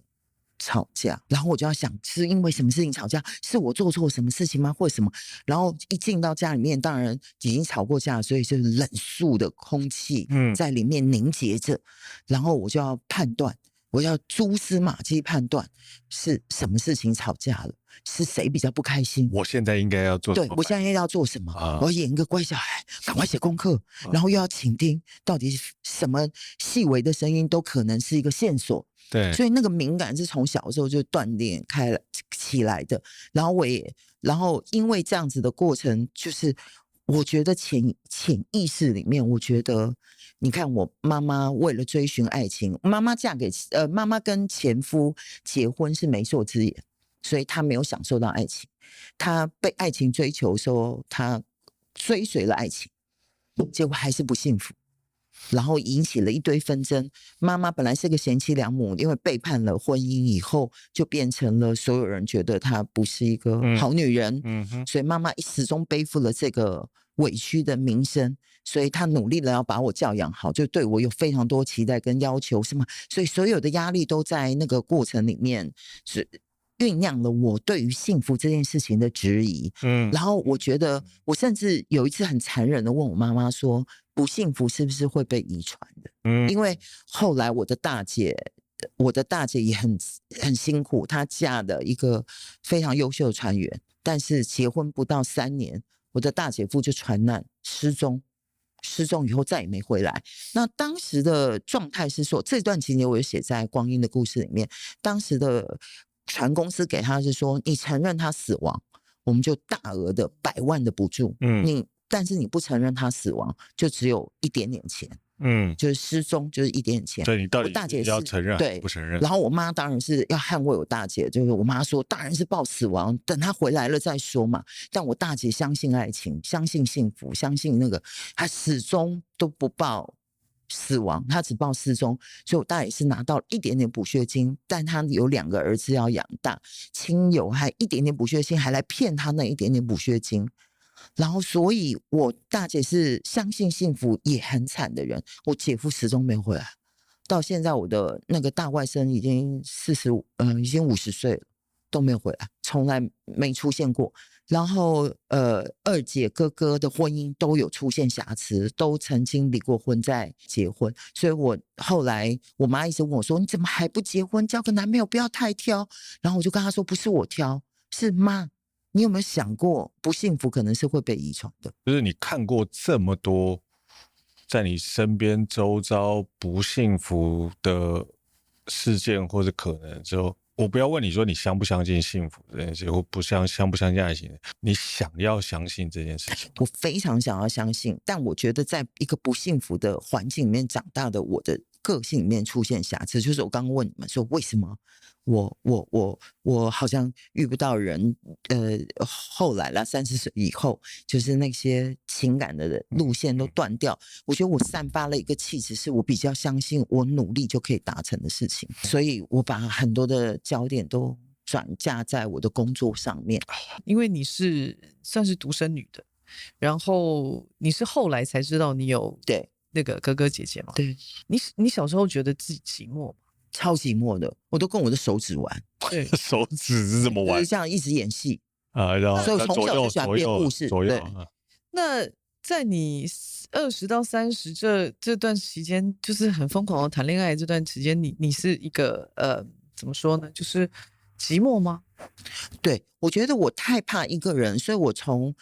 吵架，然后我就要想是因为什么事情吵架，是我做错什么事情吗，或者什么？然后一进到家里面，当然已经吵过架，所以就是冷肃的空气在里面凝结着，然后我就要判断，我要蛛丝马迹判断是什么事情吵架了，是谁比较不开心？我现在应该要做什么？对，我现在要做什么？我要演一个乖小孩，赶快写功课，然后又要倾听，到底什么细微的声音都可能是一个线索。对，所以那个敏感是从小时候就锻炼起来的。然后因为这样子的过程，就是我觉得潜意识里面，我觉得你看我妈妈为了追寻爱情，妈妈跟前夫结婚是媒妁之言，所以她没有享受到爱情。她被爱情追求的时候，她追随了爱情，结果还是不幸福。然后引起了一堆纷争。妈妈本来是个贤妻良母，因为背叛了婚姻以后，就变成了所有人觉得她不是一个好女人。所以妈妈始终背负了这个委屈的名声，所以她努力的要把我教养好，就对我有非常多期待跟要求，什么，所以所有的压力都在那个过程里面是酝酿了我对于幸福这件事情的质疑。然后我觉得我甚至有一次很残忍的问我妈妈说，不幸福是不是会被遗传的？因为后来我的大姐也很辛苦，她嫁了一个非常优秀的船员，但是结婚不到3年，我的大姐夫就船难失踪以后再也没回来。那当时的状态是说，这段情节我有写在《光阴的故事》里面，当时的船公司给他是说，你承认他死亡，我们就大额的100万的补助，但是你不承认他死亡，就只有一点点钱，就是失踪就是一点点钱。所以你到底大姐要承认对不承认？然后我妈当然是要捍卫我大姐，就是我妈说当然是报死亡，等她回来了再说嘛。但我大姐相信爱情，相信幸福，相信那个，她始终都不报死亡，她只报失踪。所以我大姐是拿到一点点补血金，但她有2个儿子要养大，亲友还一点点补血金，还来骗她那一点点补血金。然后，所以我大姐是相信幸福也很惨的人。我姐夫始终没有回来，到现在我的那个大外甥已经已经50岁了，都没有回来，从来没出现过。然后二姐哥哥的婚姻都有出现瑕疵，都曾经离过婚再结婚。所以我后来我妈一直问我说，你怎么还不结婚，交个男朋友不要太挑。然后我就跟她说，不是我挑，是妈，你有没有想过不幸福可能是会被遗传的？就是你看过这么多在你身边周遭不幸福的事件或者可能之后，我不要问你说你相不相信幸福这件事，或相不相信爱情，你想要相信这件事情？我非常想要相信，但我觉得在一个不幸福的环境里面长大的我的个性里面出现瑕疵，就是我刚刚问你们说为什么我好像遇不到人，后来啦30岁以后，就是那些情感的路线都断掉。我觉得我散发了一个气质，是我比较相信我努力就可以达成的事情，所以我把很多的焦点都转嫁在我的工作上面。因为你是算是独生女的，然后你是后来才知道你有对那个哥哥姐姐嘛？对，你小时候觉得自己寂寞吗？超寂寞的，我都跟我的手指玩，对，手指是怎么玩就是这样一直演戏。啊？然后所以我从小就喜欢编故事对左右啊那在你20到30这段期间，就是很疯狂的谈恋爱这段时间，你是一个怎么说呢？就是寂寞吗？对，我觉得我太怕一个人，所以我从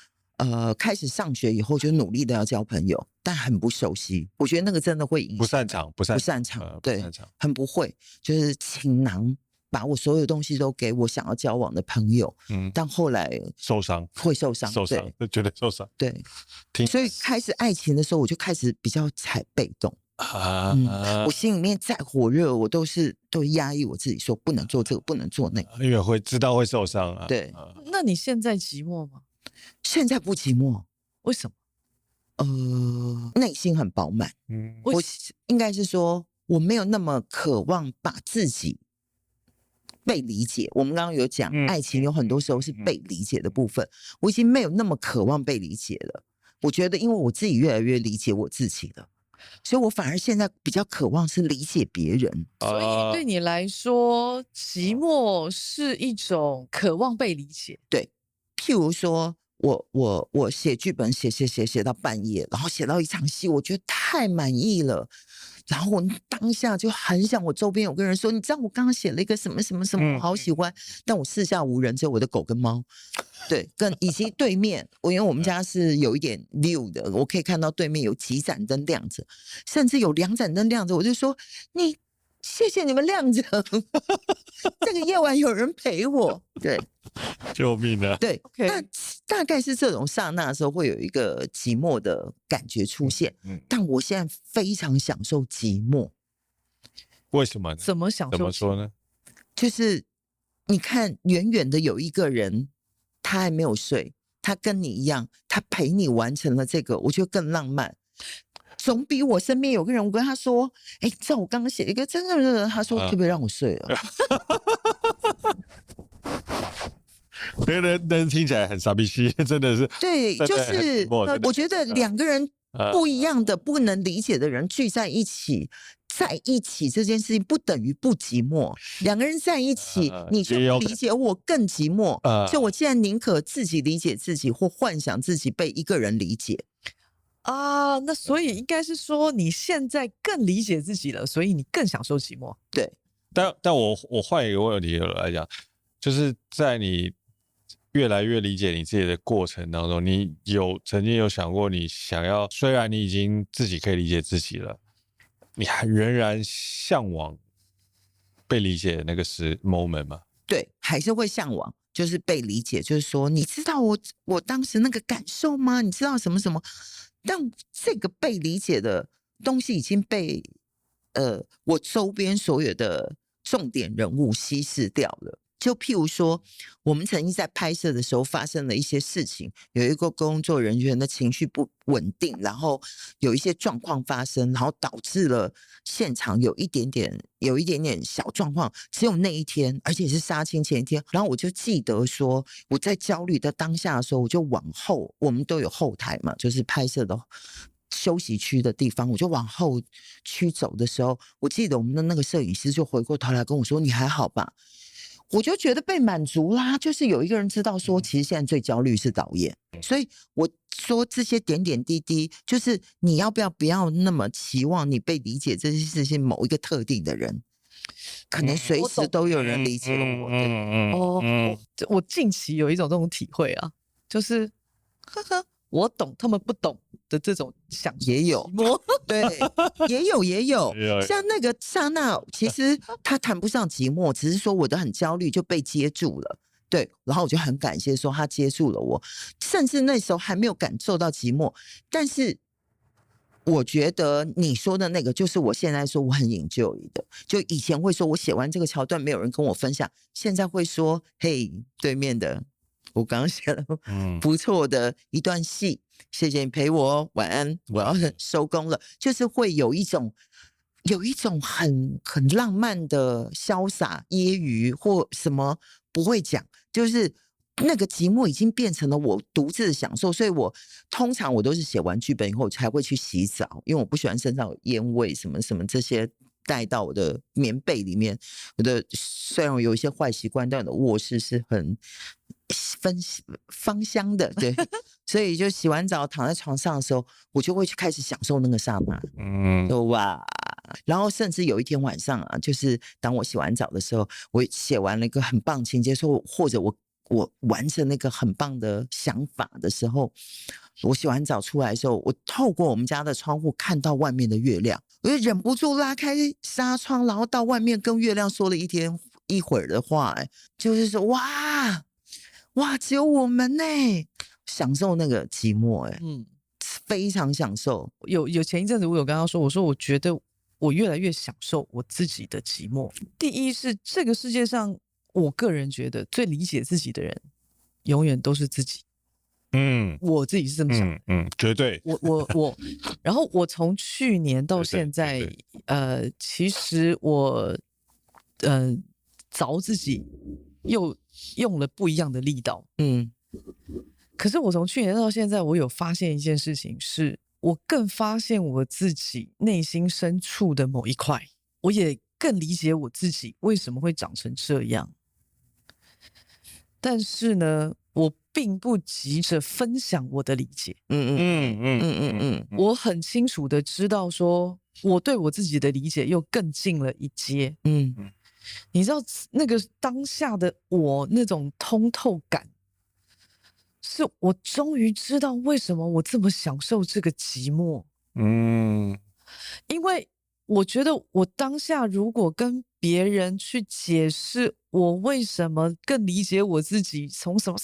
开始上学以后就努力的要交朋友，但很不熟悉。我觉得那个真的会影响，不擅长，不擅长，对，不擅长很不会，就是倾囊，把我所有东西都给我想要交往的朋友。但后来受伤，会受伤，受伤，就觉得受伤。对，所以开始爱情的时候，我就开始比较采被动。我心里面再火热，我都压抑我自己，说不能做这个，不能做那个，因为会知道会受伤啊。对，那你现在寂寞吗？现在不寂寞，为什么？内心很饱满。我应该是说，我没有那么渴望把自己被理解。我们刚刚有讲，爱情有很多时候是被理解的部分，我已经没有那么渴望被理解了。我觉得，因为我自己越来越理解我自己了。所以我反而现在比较渴望是理解别人，所以对你来说，寂寞是一种渴望被理解。对，譬如说我写剧本写到半夜，然后写到一场戏，我觉得太满意了，然后我当下就很想我周边有个人说，你知道我刚刚写了一个什么什么什么，我好喜欢，但我四下无人，只有我的狗跟猫。对，以及对面，因为我们家是有一点 view 的，我可以看到对面有几盏灯亮着，甚至有2盏灯亮着，我就说谢谢你们亮着，这个夜晚有人陪我。对，救命啊！对，那大概是这种刹那的时候会有一个寂寞的感觉出现，但我现在非常享受寂寞。为什么呢？怎么享受？怎么说呢？就是你看，远远的有一个人，他还没有睡，他跟你一样，他陪你完成了这个，我觉得更浪漫。总比我身边有个人，我跟他说：“哎，知道我刚刚写了一个真的，他说可不可以让我睡了？”但听起来很傻逼兮，真的是。对，就是我觉得2个人不一样的、不能理解的人聚在一起。在一起这件事情不等于不寂寞，2个人在一起，你就理解我更寂寞，所以我现在宁可自己理解自己，或幻想自己被一个人理解啊。那所以应该是说你现在更理解自己了，所以你更享受寂寞。对，但我换一个问题来讲，就是在你越来越理解你自己的过程当中，你曾经有想过，你想要虽然你已经自己可以理解自己了。你还仍然向往被理解的那个moment 吗？对，还是会向往，就是被理解，就是说，你知道我当时那个感受吗？你知道什么什么？但这个被理解的东西已经被我周边所有的重点人物稀释掉了。就譬如说，我们曾经在拍摄的时候发生了一些事情，有一个工作人员的情绪不稳定，然后有一些状况发生，然后导致了现场有一点点小状况。只有那一天，而且是杀青前一天，然后我就记得说，我在焦虑的当下的时候，我就往后，我们都有后台嘛，就是拍摄的休息区的地方，我就往后区走的时候，我记得我们的那个摄影师就回过头来跟我说：“你还好吧？”我就觉得被满足啦，就是有一个人知道说，其实现在最焦虑是导演，所以我说这些点点滴滴，就是你要不要那么期望你被理解这些事情，某一个特定的人，可能随时都有人理解我。我近期有一种这种体会啊，就是呵呵，我懂，他们不懂的这种享受也有，对，也有，像那个刹那，其实他谈不上寂寞，只是说我的很焦虑就被接住了，对，然后我就很感谢说他接住了我，甚至那时候还没有感受到寂寞，但是我觉得你说的那个，就是我现在说我很enjoy的。就以前会说我写完这个桥段没有人跟我分享，现在会说，嘿，对面的，我刚刚写了不错的一段戏，谢谢你陪我，晚安，我要收工了。就是会有一种很浪漫的潇洒揶揄或什么不会讲，就是那个寂寞已经变成了我独自的享受，所以我通常都是写完剧本以后才会去洗澡，因为我不喜欢身上有烟味什么什么这些带到我的棉被里面。虽然我有一些坏习惯，但我的卧室是很芳香的，对，所以就洗完澡躺在床上的时候，我就会去开始享受那个刹那，就哇！然后甚至有一天晚上啊，就是当我洗完澡的时候，我写完了一个很棒情节，说或者我完成那个很棒的想法的时候，我洗完澡出来的时候，我透过我们家的窗户看到外面的月亮，我就忍不住拉开纱窗，然后到外面跟月亮说了一会儿的话，就是说哇，只有我们呢，享受那个寂寞，非常享受。有前一阵子我有跟他说，我说我觉得我越来越享受我自己的寂寞。第一是这个世界上，我个人觉得最理解自己的人，永远都是自己。我自己是这么想。绝对。然后我从去年到现在，其实我凿自己又用了不一样的力道。可是我从去年到现在，我有发现一件事情，是我更发现我自己内心深处的某一块，我也更理解我自己为什么会长成这样。但是呢，我并不急着分享我的理解。我很清楚的知道说，我对我自己的理解又更进了一阶。你知道那个当下的我那种通透感，是我终于知道为什么我这么享受这个寂寞。因为我觉得我当下如果跟别人去解释我为什么更理解我自己，从什么，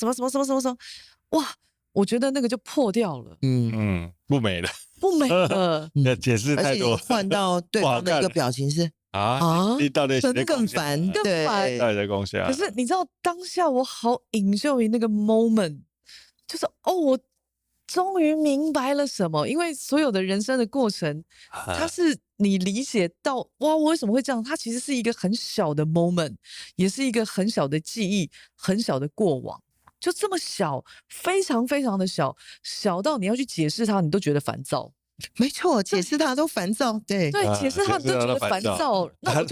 哇，我觉得那个就破掉了。不美了，不美了。解释太多，而且换到对方的一个表情是你到底更烦，对，到底在攻下。可是你知道当下我好 enjoy 那个 moment， 就是我终于明白了什么。因为所有的人生的过程，它是你理解到哇，我为什么会这样？它其实是一个很小的 moment， 也是一个很小的记忆，很小的过往，就这么小，非常非常的小，小到你要去解释它，你都觉得烦躁。没错，解释他都烦躁，对，解释他都觉得烦躁。他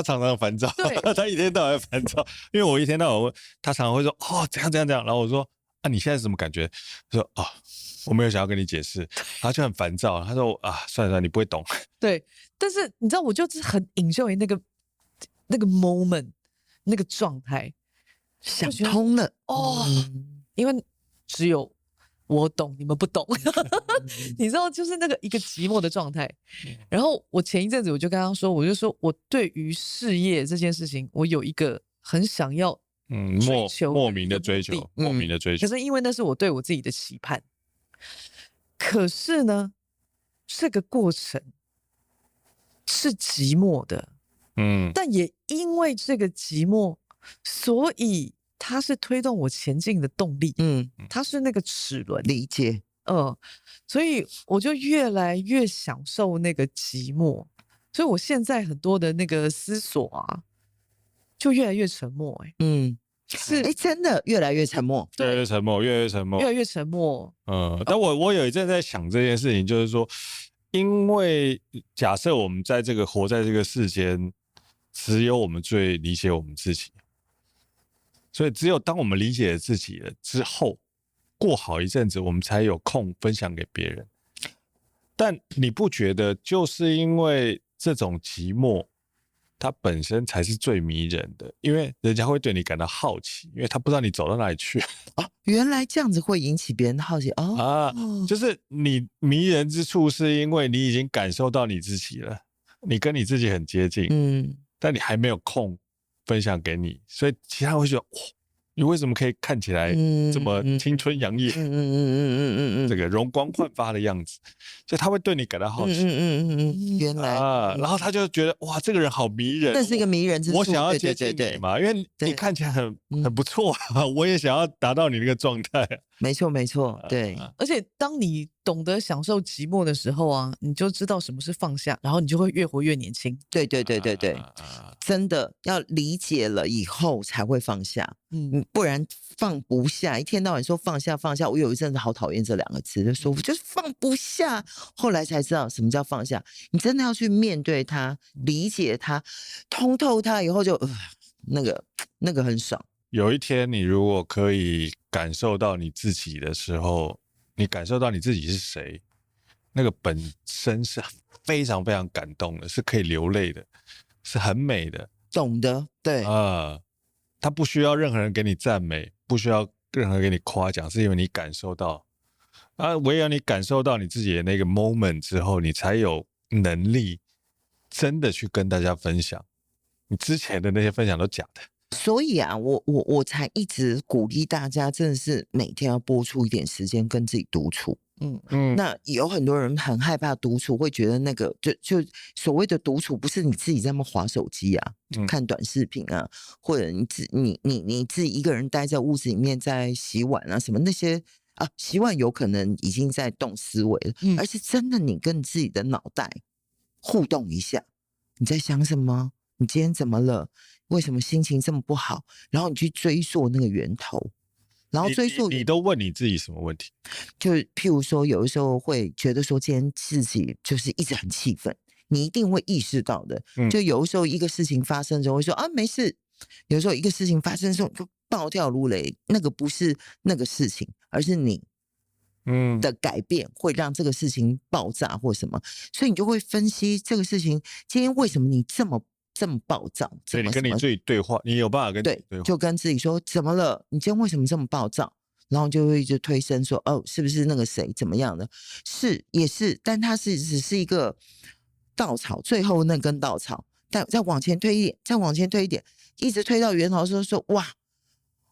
常常烦躁，他一天到晚烦躁。因为我一天到晚他常常会说怎样，然后我说你现在是什么感觉？他说我没有想要跟你解释，他就很烦躁。他说算了，你不会懂。对，但是你知道，我就是很 enjoy 那个 moment， 那个状态，想通了因为只有我懂，你们不懂。你知道，就是那个一个寂寞的状态。然后我前一阵子我就跟他说，我就说我对于事业这件事情，我有一个很想要追求莫名的追求。可是因为那是我对我自己的期盼。可是呢，这个过程是寂寞的。但也因为这个寂寞，所以它是推动我前进的动力。它是那个齿轮。理解。所以我就越来越享受那个寂寞。所以我现在很多的那个思索就越来越沉默。真的越来越沉默，越来越沉默。但我有一阵在想这件事情，就是说，因为假设我们在活在这个世间，只有我们最理解我们自己，所以只有当我们理解了自己了之后，过好一阵子，我们才有空分享给别人。但你不觉得就是因为这种寂寞，它本身才是最迷人的？因为人家会对你感到好奇，因为他不知道你走到哪里去。原来这样子会引起别人的好奇就是你迷人之处是因为你已经感受到你自己了，你跟你自己很接近，但你还没有空分享给你，所以其他人会觉得你为什么可以看起来这么青春洋溢，这个容光焕发的样子？所以他会对你感到好奇。原来然后他就觉得哇，这个人好迷人，那是一个迷人之处。我想要接近你嘛，因为你看起来很不错啊，我也想要达到你那个状态。没错没错，对。而且当你懂得享受寂寞的时候啊，你就知道什么是放下，然后你就会越活越年轻。对，真的要理解了以后才会放下，不然放不下，一天到晚说放下放下，我有一阵子好讨厌这2个字，就说我就是放不下，后来才知道什么叫放下。你真的要去面对它，理解它，通透它以后就那个很爽。有一天你如果可以感受到你自己的时候，你感受到你自己是谁，那个本身是非常非常感动的，是可以流泪的，是很美的，懂得，对他不需要任何人给你赞美，不需要任何人给你夸奖，是因为你感受到唯有你感受到你自己的那个 moment 之后，你才有能力真的去跟大家分享，你之前的那些分享都假的。所以啊，我才一直鼓励大家，真的是每天要拨出一点时间跟自己独处。那有很多人很害怕独处，会觉得那个就所谓的独处，不是你自己在那滑手机啊，看短视频啊，或者你自己一个人待在屋子里面在洗碗啊，什么那些啊，洗碗有可能已经在动思维了，而是真的你跟自己的脑袋互动一下，你在想什么？你今天怎么了？为什么心情这么不好？然后你去追溯那个源头，然后追溯你都问你自己什么问题？就譬如说，有的时候会觉得说，今天自己就是一直很气愤，你一定会意识到的。就有的时候一个事情发生之后，会说啊没事；有时候一个事情发生之后就暴跳如雷，那个不是那个事情，而是你的改变会让这个事情爆炸或什么，所以你就会分析这个事情今天为什么你这么暴躁，所以你跟你自己对话，你有办法跟自己对话，就跟自己说怎么了？你今天为什么这么暴躁？然后就会一直推升说，哦，是不是那个谁怎么样的？是也是，但它只是一个稻草，最后那根稻草，但再往前推一点，再往前推一点，一直推到源头的时候说，哇，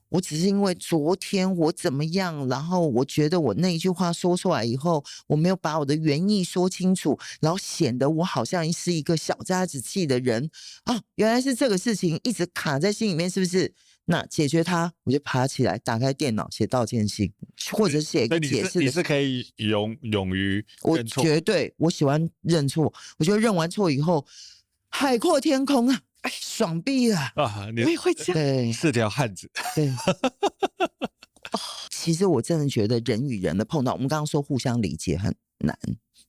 我只是因为昨天我怎么样，然后我觉得我那一句话说出来以后，我没有把我的原意说清楚，然后显得我好像是一个小家子气的人啊，原来是这个事情一直卡在心里面，是不是？那解决它，我就爬起来，打开电脑写道歉信，或者写一个解释。你是可以勇于认错，我绝对我喜欢认错，我觉得认完错以后，海阔天空啊！哎，爽毙了啊！我也会这样，对，是条汉子。对。其实我真的觉得人与人的碰到，我们刚刚说互相理解很难，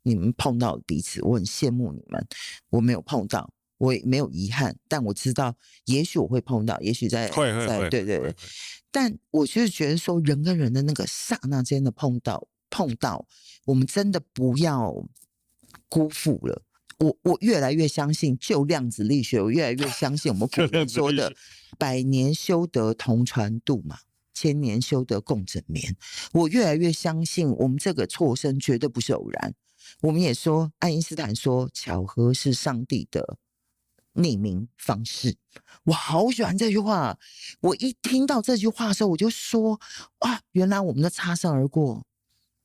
你们碰到彼此，我很羡慕你们，我没有碰到。我也没有遗憾，但我知道，也许我会碰到，也许在对，但我就是觉得说，人跟人的那个刹那间的碰到，我们真的不要辜负了。我越来越相信，就量子力学，我越来越相信我们古人说的“百年修得同船渡”嘛，千年修得共枕眠。我越来越相信，我们这个错身绝对不是偶然。我们也说，爱因斯坦说，巧合是上帝的匿名方式。我好喜欢这句话，我一听到这句话的时候，我就说哇，原来我们的擦身而过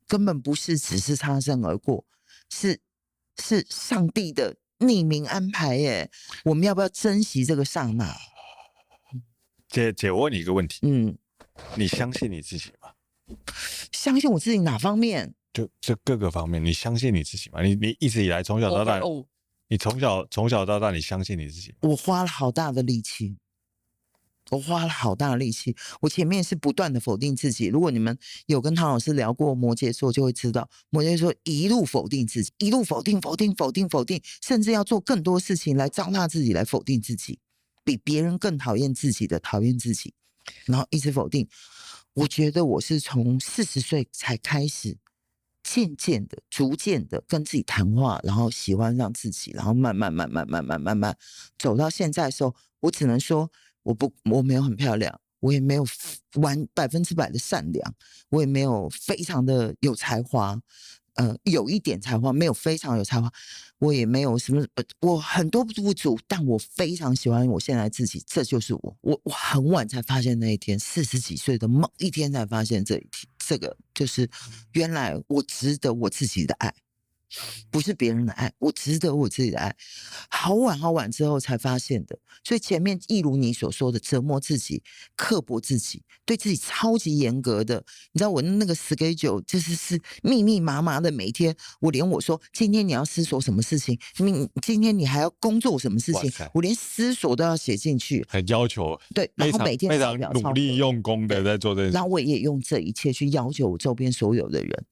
根本不是只是擦身而过，是上帝的匿名安排耶。我们要不要珍惜这个刹那？姐，我问你一个问题，你相信你自己吗？相信我自己哪方面？就各个方面，你相信你自己吗？你一直以来从小到大，你从小到大，你相信你自己？我花了好大的力气，我前面是不断的否定自己。如果你们有跟唐老师聊过摩羯座，就会知道摩羯座一路否定自己，一路否定，甚至要做更多事情来糟蹋自己，来否定自己，比别人更讨厌自己的讨厌自己，然后一直否定。我觉得我是从40岁才开始渐渐的、逐渐的跟自己谈话，然后喜欢上自己，然后慢慢走到现在的时候，我只能说我没有很漂亮，我也没有100%的善良，我也没有非常的有才华，有一点才华，没有非常有才华，我也没有什么，我很多不足，但我非常喜欢我现在自己，这就是我。我很晚才发现那一天，40几岁的某一天才发现这个就是原来我值得我自己的爱。不是别人的爱，我值得我自己的爱。好晚之后才发现的，所以前面一如你所说的，折磨自己、刻薄自己，对自己超级严格的。你知道我那个 schedule 就是密密麻麻的，每一天我连我说今天你要思索什么事情，今天你还要工作什么事情，我连思索都要写进去，很要求。对，然后每天非常努力用功的在做这件事。然后我也用这一切去要求我周边所有的人。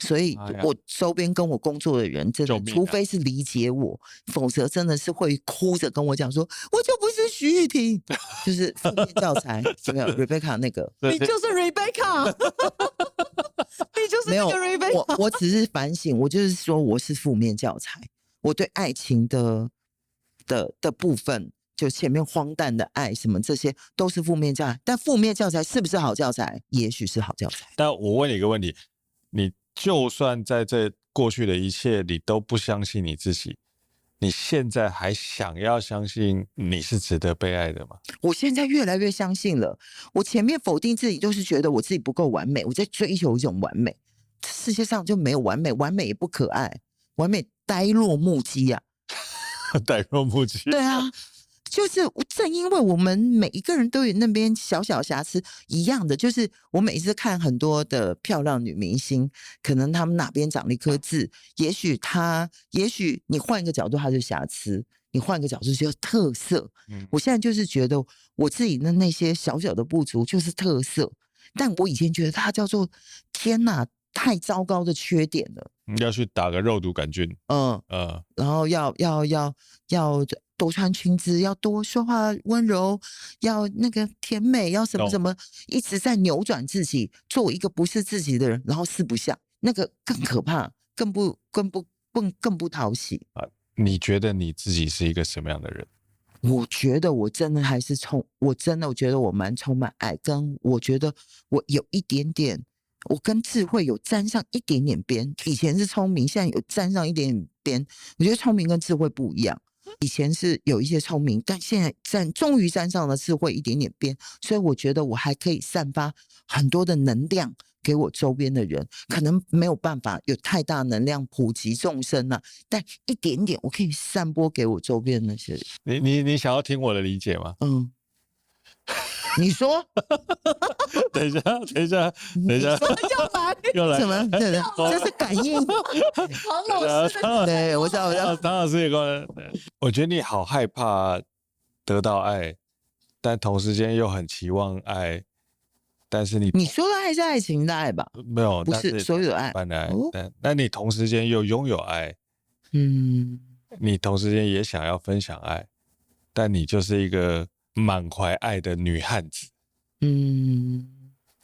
所以我周边跟我工作的人真的，除非是理解我，否则真的是会哭着跟我讲说，我就不是徐誉庭，就是负面教材。有没有 Rebecca 那个？你就是 Rebecca， 你就是那个 Rebecca。我只是反省，我就是说我是负面教材。我对爱情的部分，就前面荒诞的爱什么这些都是负面教材。但负面教材是不是好教材？也许是好教材。但我问你一个问题，你就算在这过去的一切你都不相信你自己，你现在还想要相信你是值得被爱的吗？我现在越来越相信了。我前面否定自己都是觉得我自己不够完美，我在追求一种完美。世界上就没有完美，完美也不可爱，完美呆若木鸡啊。呆若木鸡。对啊。就是正因为我们每一个人都有那边小小瑕疵一样的，就是我每次看很多的漂亮女明星，可能她们哪边长了一颗痣，也许你换一个角度它是瑕疵，你换一个角度就是特色。我现在就是觉得我自己的那些小小的不足就是特色，但我以前觉得它叫做天哪，太糟糕的缺点了。要去打个肉毒杆菌。然后要多穿裙子，要多说话温柔，要那个甜美，要什么什么，一直在扭转自己，做一个不是自己的人，然后四不像，那个更可怕，更不讨喜。你觉得你自己是一个什么样的人？我觉得我真的还是我觉得我蛮充满爱，跟我觉得我有一点点，我跟智慧有沾上一点点边。以前是聪明，现在有沾上一点点边。我觉得聪明跟智慧不一样。以前是有一些聪明，但现在终于沾上了智慧一点点边，所以我觉得我还可以散发很多的能量给我周边的人，可能没有办法有太大能量普及众生啊，但一点点我可以散播给我周边的那些人。你想要听我的理解吗？你说。等一下，又来什么？这是感应。唐老师的，对，我知道。唐老师也跟我觉得你好害怕得到爱，但同时间又很期望爱，但是你说的爱是爱情的爱吧？没有，不是所有的爱。但你同时间又拥有爱，你同时间也想要分享爱，但你就是一个满怀爱的女汉子。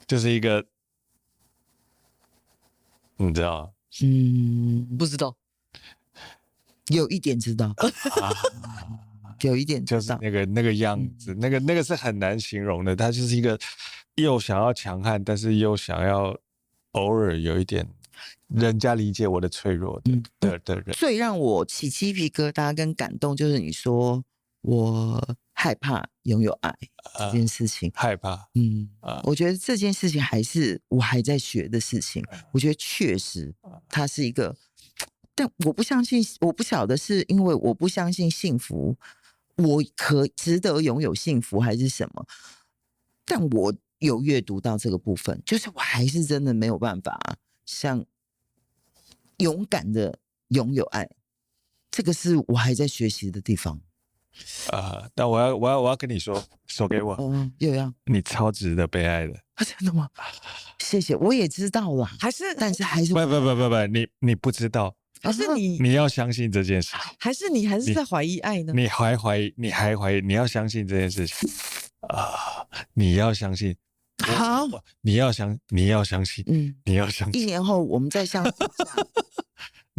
就是一个，你知道？不知道，有一点知道，有一点知道，就是那个样子，那个是很难形容的。他就是一个又想要强悍，但是又想要偶尔有一点人家理解我的脆弱的人。最让我起鸡皮疙瘩跟感动，就是你说我害怕拥有爱这件事情。害怕。我觉得这件事情还是我还在学的事情。我觉得确实它是一个，但我不相信，我不晓得是因为我不相信幸福，我值得拥有幸福还是什么。但我有阅读到这个部分，就是我还是真的没有办法像勇敢的拥有爱，这个是我还在学习的地方。但我要跟你说，手给我。又要你超值得被爱的。真的吗？谢谢，我也知道了，但是还是不，你不知道，还是你要相信这件事，还是你还是在怀疑爱呢？你还怀疑，你要相信这件事情你要相信。好，你要相信，你要相信。1年后我们再相信一下。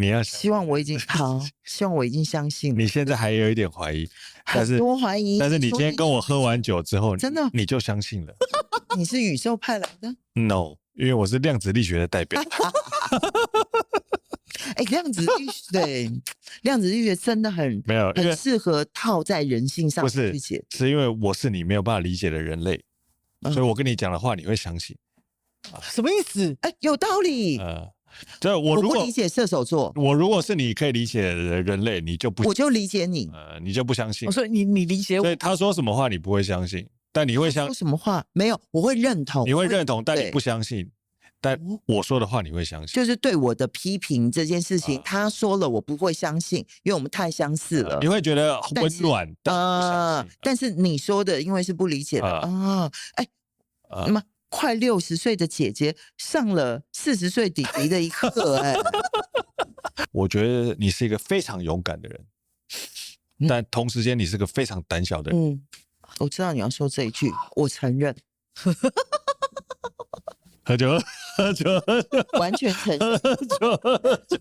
你要希望我已经相信了。你现在还有一点怀疑，很多怀疑。但是你今天跟我喝完酒之后，真的你就相信了。你是宇宙派来的 ？No， 因为我是量子力学的代表。哎，量子力对，量子力学真的没有，因为很适合套在人性上不是去解。是因为我是你没有办法理解的人类，所以我跟你讲的话你会相信。什么意思？哎，有道理。对，我如果不理解射手座，我如果是你可以理解的人类，你就不，我就理解你。你就不相信。所以你理解我，所以他说什么话你不会相信，但你会说什么话没有？我会认同，你会认同，但你对不相信。但我说的话你会相信，就是对我的批评这件事情，他说了我不会相信，因为我们太相似了。你会觉得温暖，但是你说的，因为是不理解的那么快60岁的姐姐上了40岁弟弟的一课，哎，我觉得你是一个非常勇敢的人，但同时间你是个非常胆小的人。我知道你要说这一句，我承认。喝酒，完全承认。喝酒。